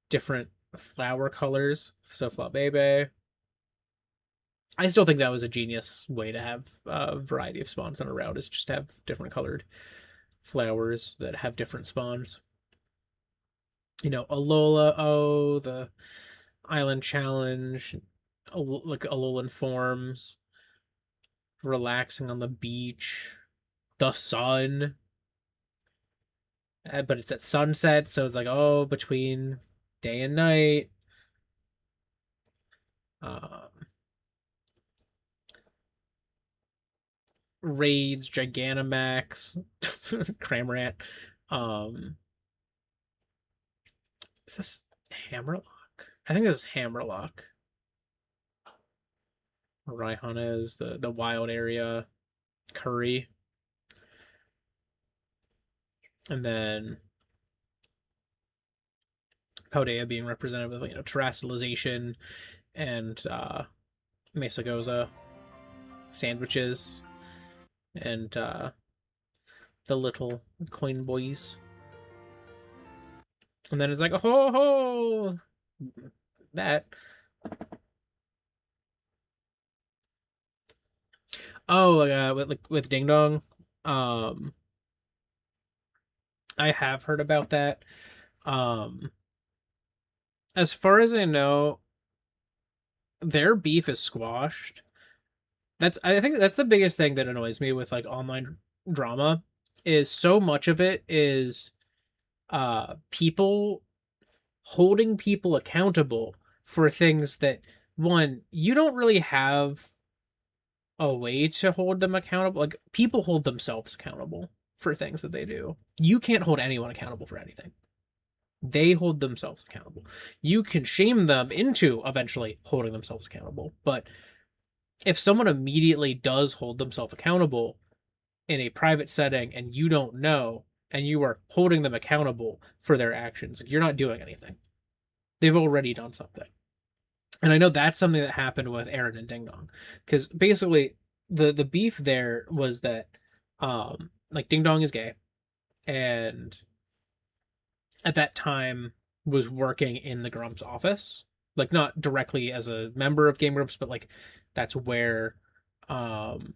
S1: different flower colors. So Flabebe. I still think that was a genius way to have a variety of spawns on a route, is just have different colored flowers that have different spawns. Alola, oh, the Island Challenge, like Alolan forms, relaxing on the beach, the sun. But it's at sunset, so it's like, oh, between day and night. Um, Raids, Gigantamax, Cramorant. Um, is this Hammerlock? I think this is Hammerlock. Raihan is the wild area. Curry. And then Paldea being represented with terrestrialization and Mesagoza sandwiches and the little coin boys. And then it's like, ho ho, that. Oh, with Ding Dong, um, I have heard about that. Um, as far as I know, their beef is squashed. I think that's the biggest thing that annoys me with like online drama, is so much of it is people holding people accountable for things that, one, you don't really have a way to hold them accountable. Like, people hold themselves accountable for things that they do. You can't hold anyone accountable for anything. They hold themselves accountable. You can shame them into eventually holding themselves accountable, but if someone immediately does hold themselves accountable in a private setting and you don't know, and you are holding them accountable for their actions, you're not doing anything. They've already done something. And I know that's something that happened with Aaron and Ding Dong, because basically the beef there was that like Ding Dong is gay, and at that time was working in the Grumps office, like not directly as a member of Game Grumps, but like that's where like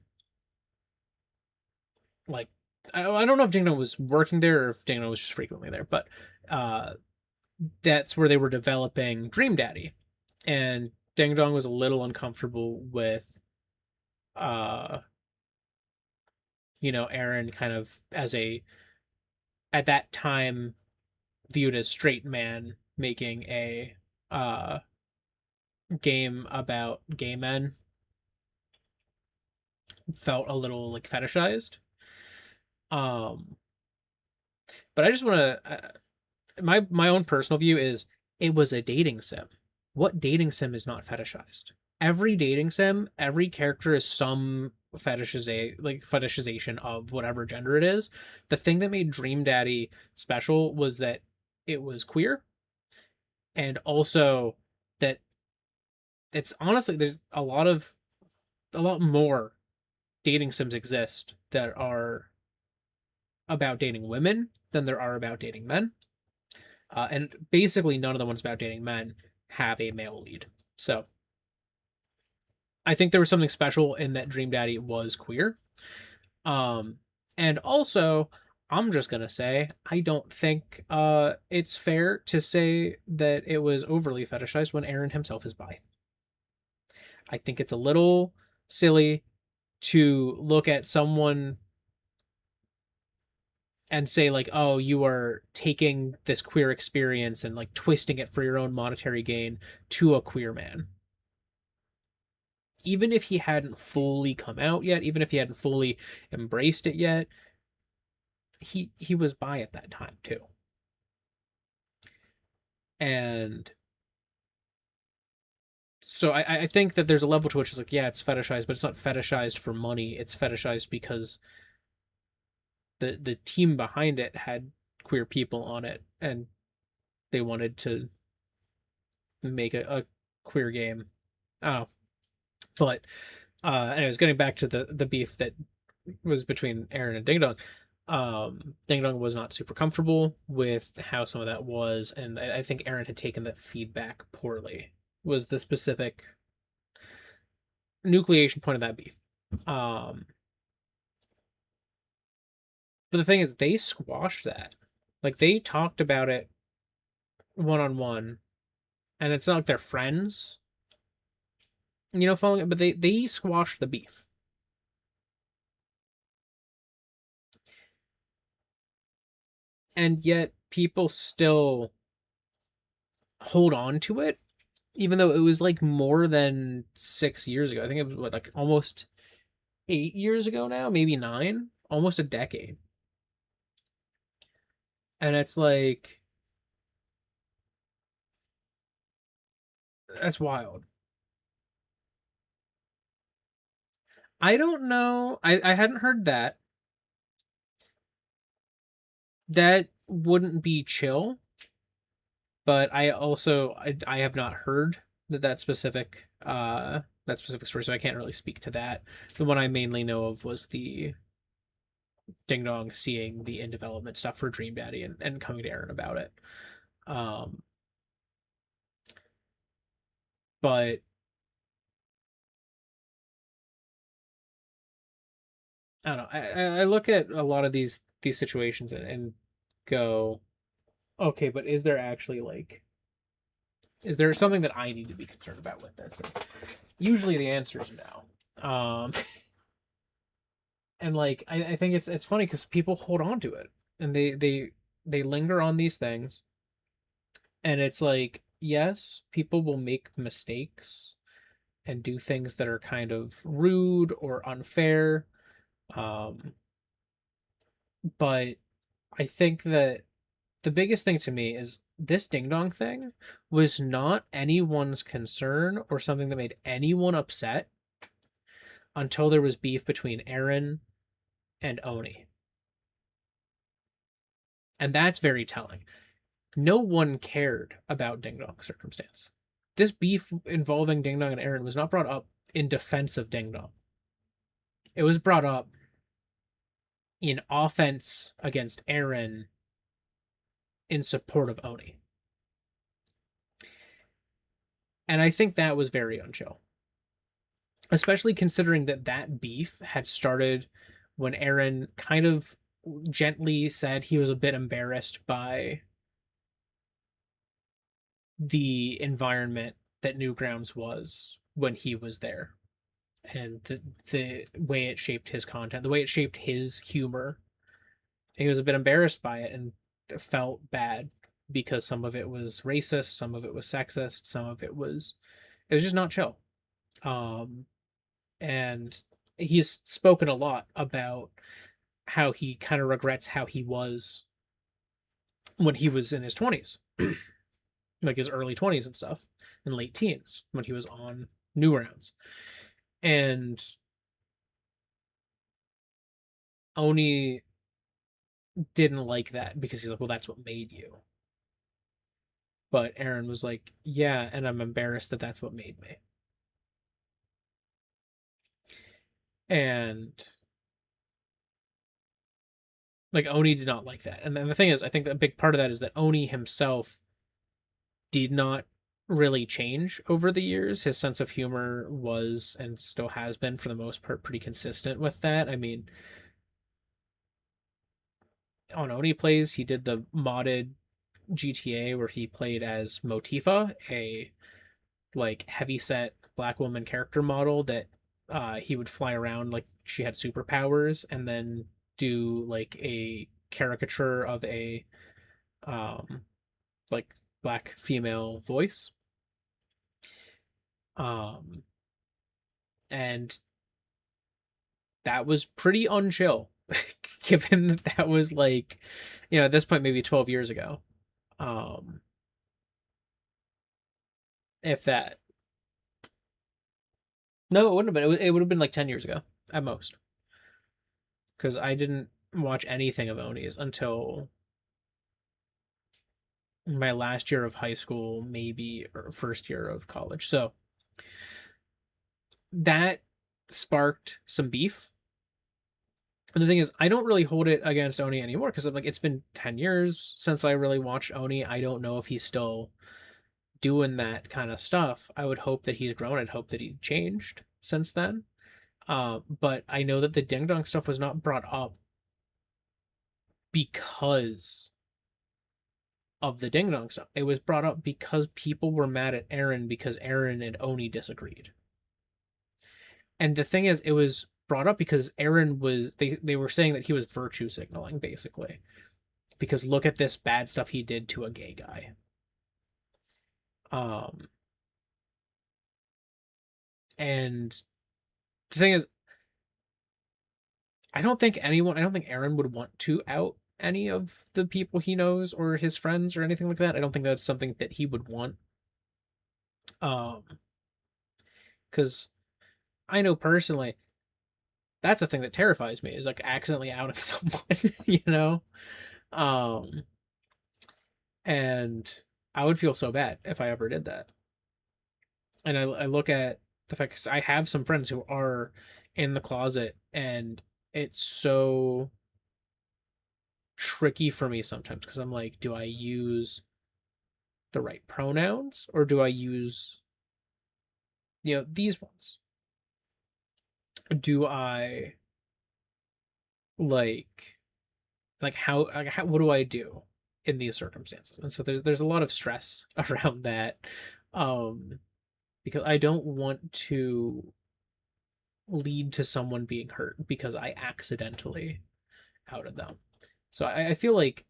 S1: I don't know if Ding Dong was working there or if Ding Dong was just frequently there, but that's where they were developing Dream Daddy, and Ding Dong was a little uncomfortable with uh Aaron kind of as a, at that time, viewed as straight man making a game about gay men, felt a little like fetishized. Um but I just want to my own personal view is, it was a dating sim. What dating sim is not fetishized? Every dating sim, every character is some fetishization of whatever gender it is. The thing that made Dream Daddy special was that it was queer, and also that it's honestly, there's a lot more dating sims exist that are about dating women than there are about dating men. And basically, none of the ones about dating men have a male lead. So I think there was something special in that Dream Daddy was queer. Um, and also, I'm just gonna say, I don't think it's fair to say that it was overly fetishized when Aaron himself is bi. I think it's a little silly to look at someone and say like, oh, you are taking this queer experience and like twisting it for your own monetary gain to a queer man. Even if he hadn't fully come out yet, even if he hadn't fully embraced it yet, he was bi at that time too. And so I think that there's a level to which it's like, yeah, it's fetishized, but it's not fetishized for money. It's fetishized because the team behind it had queer people on it, and they wanted to make a queer game. I don't know, but anyways, getting back to the beef that was between Aaron and Ding Dong. Ding Dong was not super comfortable with how some of that was, and I think Aaron had taken that feedback poorly. Was the specific nucleation point of that beef? Um, but the thing is, they squashed that. Like they talked about it one on one, and it's not like they're friends, following it, but they squashed the beef. And yet people still hold on to it, even though it was like more than 6 years ago. I think it was what, like almost 8 years ago now, maybe nine, almost a decade. And it's like, that's wild. I don't know. I hadn't heard that. That wouldn't be chill, but I have not heard that specific story, so I can't really speak to that. The one I mainly know of was the Ding Dong seeing the in development stuff for Dream Daddy and coming to Aaron about it. Um, but I don't know. I look at a lot of these situations and go, okay, but is there actually like, is there something that I need to be concerned about with this? And usually the answer is no. And like I think it's funny because people hold on to it and they linger on these things, and it's like, yes, people will make mistakes and do things that are kind of rude or unfair. Um, but I think that the biggest thing to me is this ding dong thing was not anyone's concern or something that made anyone upset until there was beef between Aaron and Oni. And that's very telling. No one cared about Ding Dong's circumstance. This beef involving Ding Dong and Aaron was not brought up in defense of Ding Dong. It was brought up in offense against Aaron in support of Oni. And I think that was very unchill. Especially considering that beef had started when Aaron kind of gently said he was a bit embarrassed by the environment that Newgrounds was when he was there, and the way it shaped his content, the way it shaped his humor. He was a bit embarrassed by it and felt bad because some of it was racist, some of it was sexist, some of it was just not chill. Um, and he's spoken a lot about how he kind of regrets how he was when he was in his 20s, like his early 20s and stuff, and late teens when he was on Newgrounds. And Oni didn't like that because he's like, well, that's what made you. But Aaron was like, yeah, and I'm embarrassed that that's what made me. And like Oni did not like that. And then the thing is, I think a big part of that is that Oni himself did not really change over the years. His sense of humor was and still has been for the most part pretty consistent with that. I mean, on Oni Plays, he did the modded GTA where he played as Motifa, a like heavyset black woman character model that he would fly around like she had superpowers, and then do like a caricature of a um like black female voice. Um and that was pretty unchill given that was like, at this point maybe 12 years ago. Um if that. No, it wouldn't have been. It would have been like 10 years ago at most. Because I didn't watch anything of Oni's until my last year of high school, maybe, or first year of college. So that sparked some beef. And the thing is, I don't really hold it against Oni anymore because I'm like, it's been 10 years since I really watched Oni. I don't know if he's still doing that kind of stuff. I would hope that he's grown. I'd hope that he changed since then. But I know that the ding dong stuff was not brought up because of the ding dong stuff. It was brought up because people were mad at Aaron because Aaron and Oni disagreed. And the thing is, it was brought up because Aaron was they were saying that he was virtue signaling basically because look at this bad stuff he did to a gay guy. Um, and the thing is, I don't think Aaron would want to out any of the people he knows or his friends or anything like that. I don't think that's something that he would want. Um, because I know personally, that's a thing that terrifies me is like accidentally outing someone, you know? Um, and I would feel so bad if I ever did that. And I look at the fact 'cause I have some friends who are in the closet, and it's so tricky for me sometimes because I'm like, do I use the right pronouns or do I use these ones? Do I like how what do I do in these circumstances? And so there's a lot of stress around that, um, because I don't want to lead to someone being hurt because I accidentally outed them. So I feel like,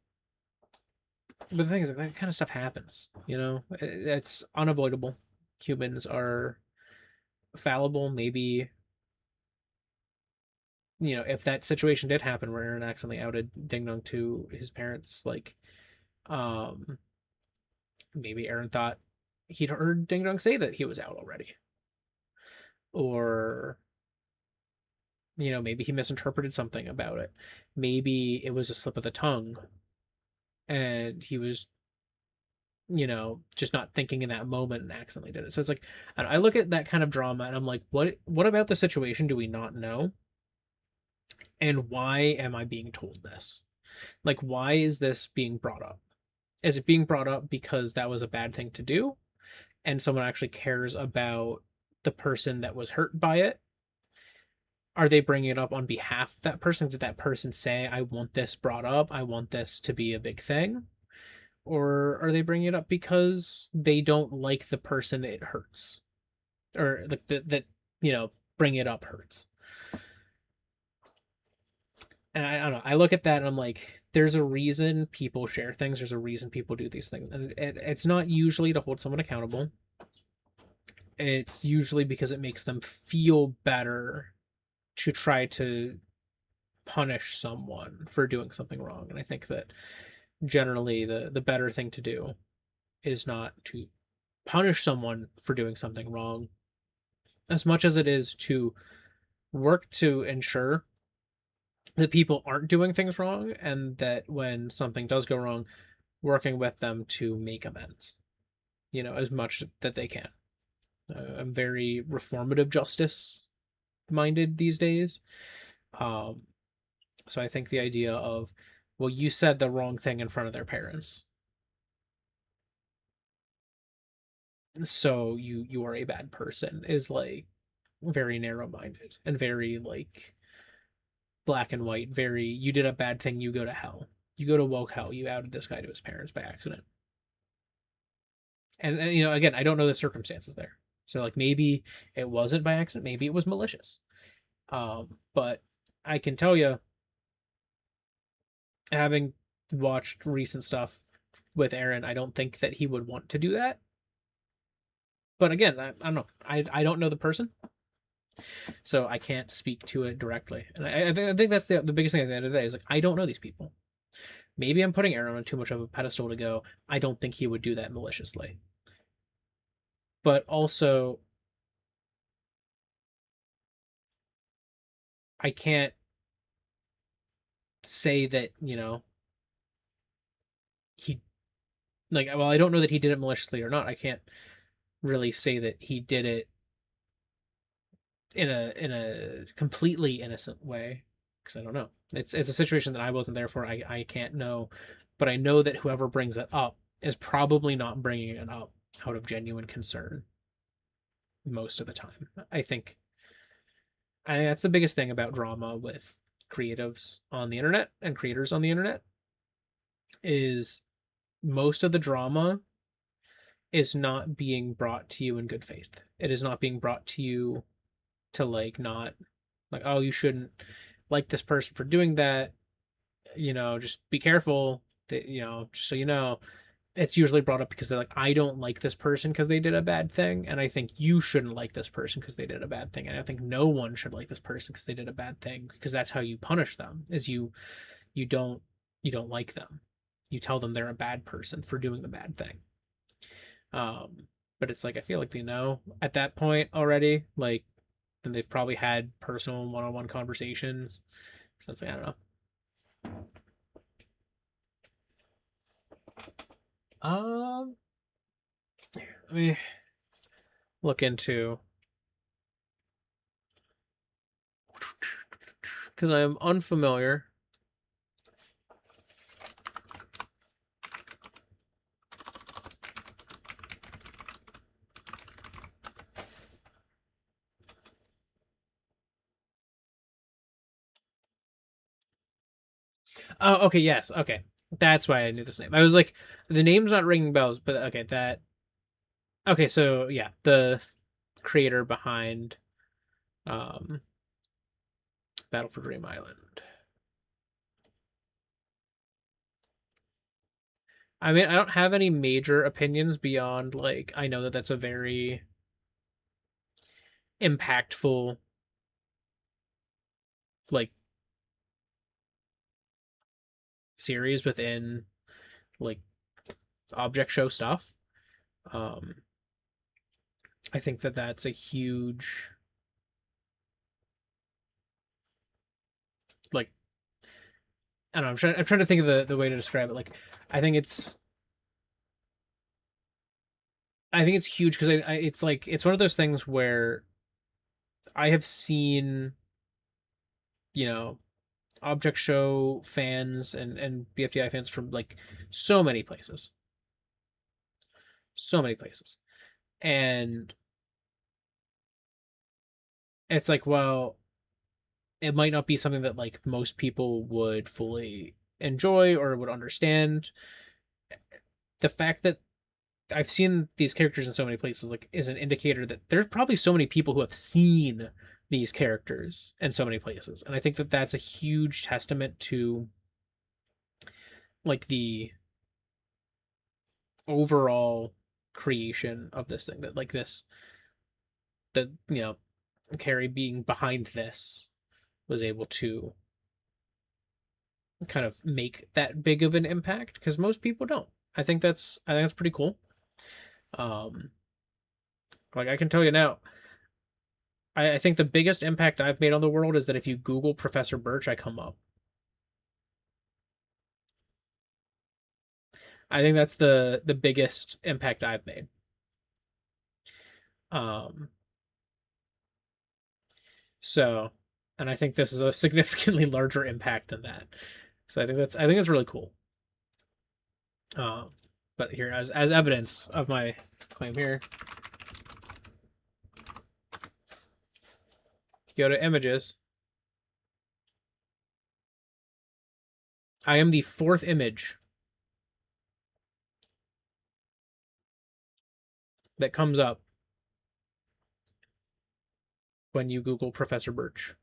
S1: but the thing is, that kind of stuff happens. It's unavoidable. Humans are fallible. Maybe if that situation did happen where Aaron accidentally outed Ding Dong to his parents, like, um, maybe Aaron thought he'd heard Ding Dong say that he was out already, or maybe he misinterpreted something about it. Maybe it was a slip of the tongue, and he was just not thinking in that moment and accidentally did it. So it's like I look at that kind of drama and I'm like, what about the situation do we not know? And why am I being told this? Like, why is this being brought up? Is it being brought up because that was a bad thing to do and someone actually cares about the person that was hurt by it? Are they bringing it up on behalf of that person? Did that person say, I want this brought up? I want this to be a big thing? Or are they bringing it up because they don't like the person it hurts? Or like that, bring it up hurts? And I don't know. I look at that and I'm like, there's a reason people share things. There's a reason people do these things. And it's not usually to hold someone accountable. It's usually because it makes them feel better to try to punish someone for doing something wrong. And I think that generally the better thing to do is not to punish someone for doing something wrong as much as it is to work to ensure that people aren't doing things wrong and that when something does go wrong, working with them to make amends, as much that they can. I'm very reformative justice minded these days. Um, so I think the idea of, well, you said the wrong thing in front of their parents, so you are a bad person is like very narrow minded and very like black and white. Very, you did a bad thing, you go to hell. You go to woke hell. You outed this guy to his parents by accident. And again, I don't know the circumstances there. So like maybe it wasn't by accident, maybe it was malicious. But I can tell you, having watched recent stuff with Aaron, I don't think that he would want to do that. But again, I don't know. I don't know the person, so I can't speak to it directly. And I think that's the biggest thing at the end of the day is like I don't know these people. Maybe I'm putting Aaron on too much of a pedestal to go. I don't think he would do that maliciously. but also I can't say that, he like, well, I don't know that he did it maliciously or not. I can't really say that he did it in a completely innocent way because I don't know. It's a situation that I wasn't there for. I can't know, but I know that whoever brings it up is probably not bringing it up out of genuine concern most of the time. I think that's the biggest thing about drama with creatives on the internet and creators on the internet is most of the drama is not being brought to you in good faith. It is not being brought to you to like not like, oh, you shouldn't like this person for doing that, just be careful that, just so you know. It's usually brought up because they're like, I don't like this person because they did a bad thing, and I think you shouldn't like this person because they did a bad thing, and I think no one should like this person because they did a bad thing, because that's how you punish them, is you don't you don't like them, you tell them they're a bad person for doing the bad thing. But it's like, I feel like they know at that point already, like, then they've probably had personal one-on-one conversations. So it's like, I don't know. Um, Let me look into, because I am unfamiliar. Oh, okay, yes, okay. That's why I knew this name. I was like, the name's not ringing bells, but okay, that. Okay, so yeah, the creator behind um, Battle for Dream Island. I mean, I don't have any major opinions beyond, like, I know that that's a very impactful, like, series within, like, object show stuff. Um, I think that that's a huge, like, I don't know. I'm trying to think of the way to describe it. Like, I think it's I think it's huge because it's like, it's one of those things where I have seen, you know object show fans and BFDI fans from like so many places, so many places, and it's like, well, it might not be something that like most people would fully enjoy or would understand. The fact that I've seen these characters in so many places like is an indicator that there's probably so many people who have seen these characters in so many places, and I think that that's a huge testament to like the overall creation of this thing, that like this that Carrie being behind this was able to kind of make that big of an impact, because most people don't. I think that's pretty cool. um like, I can tell you now, I think the biggest impact I've made on the world is that if you Google Professor Birch, I come up. I think that's the biggest impact I've made. um so and I think this is a significantly larger impact than that. So I think that's really cool. um but here, as evidence of my claim, here, go to images. I am the fourth image that comes up when you Google Professor Birch.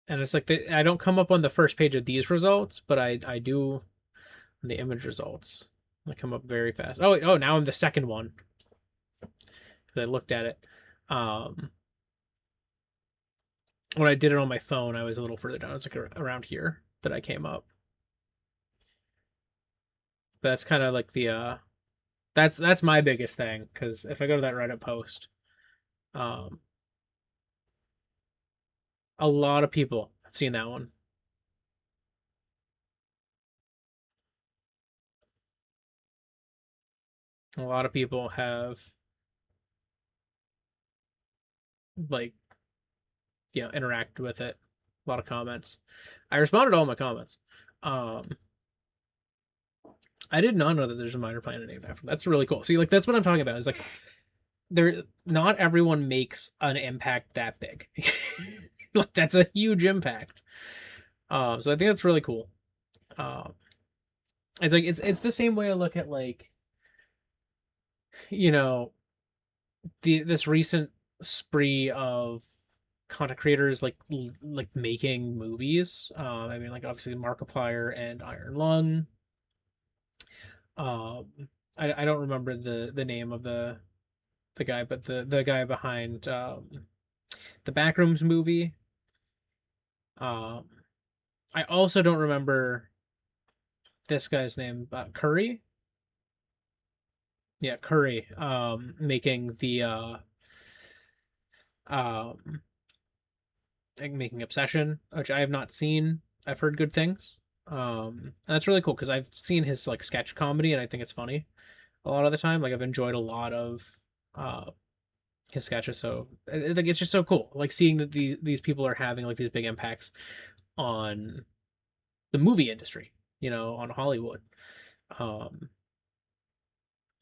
S1: And it's like, I don't come up on the first page of these results, but I do on the image results. I come up very fast. Oh, now I'm the second one because I looked at it. Um, when I did it on my phone, I was a little further down. It's like around here that I came up. But that's kind of like the that's my biggest thing, because if I go to that Reddit post, um, a lot of people have seen that one. A lot of people have like interacted with it. A lot of comments. I responded to all my comments. Um, I did not know that there's a minor planet named after. That's really cool. See, like that's what I'm talking about. Is like there, not everyone makes an impact that big. Like that's a huge impact. So I think that's really cool. Um, it's like it's the same way I look at like you know this recent spree of content creators like making movies. I mean, like obviously Markiplier and Iron Lung. Um, I don't remember the name of the guy, but the guy behind the Backrooms movie. Um, I also don't remember this guy's name. Curry. Yeah, Curry. Making the um making Obsession, which I have not seen. I've heard good things. And that's really cool because I've seen his like sketch comedy and I think it's funny a lot of the time. Like I've enjoyed a lot of uh his sketches, so like it's just so cool. Like seeing that these people are having like these big impacts on the movie industry, on Hollywood. Um,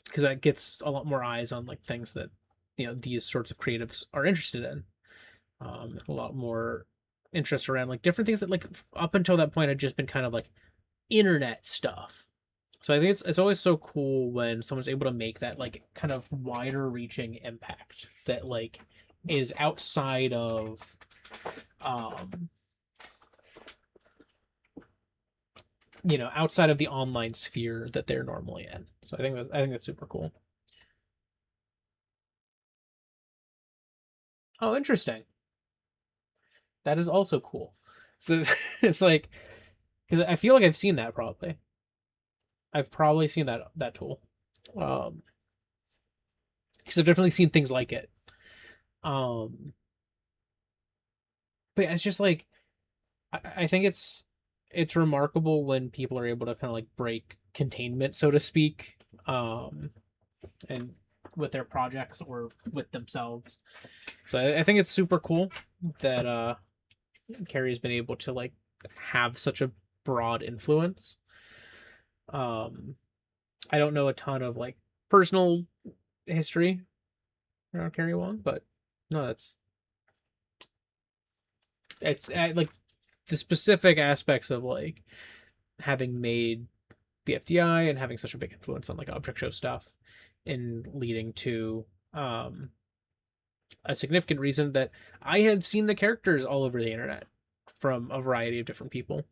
S1: because that gets a lot more eyes on like things that these sorts of creatives are interested in. A lot more interest around like different things that like up until that point had just been kind of like internet stuff. So I think it's always so cool when someone's able to make that like kind of wider reaching impact that like is um outside of the online sphere that they're normally in. So I think that's super cool. Oh, interesting. That is also cool. So it's like because I feel like I've seen that probably. I've probably seen that tool. Um, because I've definitely seen things like it. Um, but it's just like I think it's remarkable when people are able to kind of like break containment, so to speak, and with their projects or with themselves. So I think it's super cool that Carrie's been able to like have such a broad influence. Um, I don't know a ton of like personal history around Carrie Wong, but no, it's like the specific aspects of like having made BFDI and having such a big influence on like object show stuff and leading to a significant reason that I had seen the characters all over the internet from a variety of different people.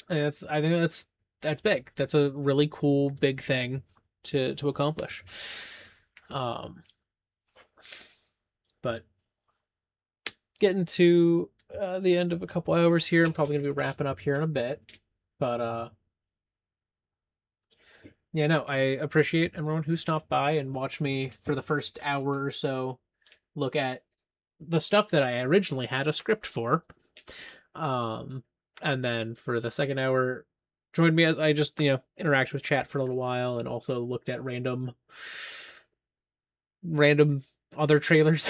S1: And I think that's big. That's a really cool big thing to accomplish. Um but getting to the end of a couple hours here. I'm probably gonna be wrapping up here in a bit. But yeah, no, I appreciate everyone who stopped by and watched me for the first hour or so look at the stuff that I originally had a script for. Um, and then for the second hour, joined me as I just interact with chat for a little while and also looked at random other trailers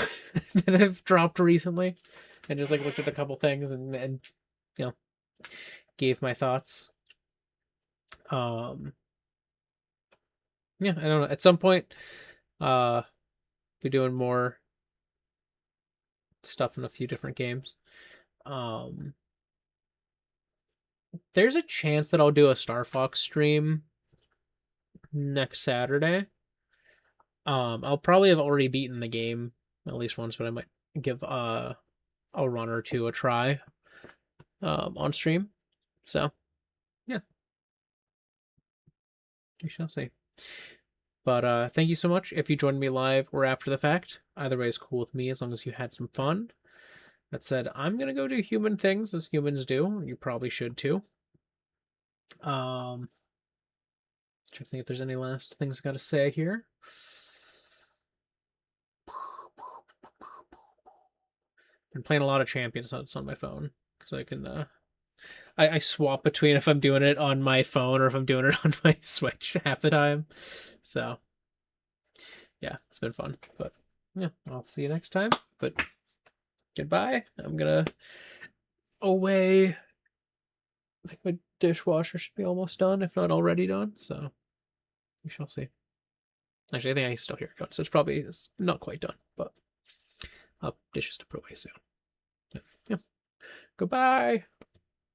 S1: that have dropped recently and just like looked at a couple things and you know gave my thoughts. Um, yeah, I don't know. At some point, uh, be doing more stuff in a few different games. Um, there's a chance that I'll do a Star Fox stream next Saturday. I'll probably have already beaten the game at least once, but I might give a run or two a try on stream. So yeah, we shall see. But thank you so much if you joined me live or after the fact. Either way is cool with me as long as you had some fun. That said, I'm gonna go do human things as humans do. You probably should too. Trying to think if there's any last things I gotta say here. Been playing a lot of Champions Hunts on my phone because I can. I swap between if I'm doing it on my phone or if I'm doing it on my Switch half the time. So yeah, it's been fun. But yeah, I'll see you next time. But goodbye. I'm gonna away. I think my dishwasher should be almost done, if not already done. So we shall see. Actually, I think I can still hear it going, so it's not quite done, but I'll have dishes to put away soon. Yeah. Goodbye.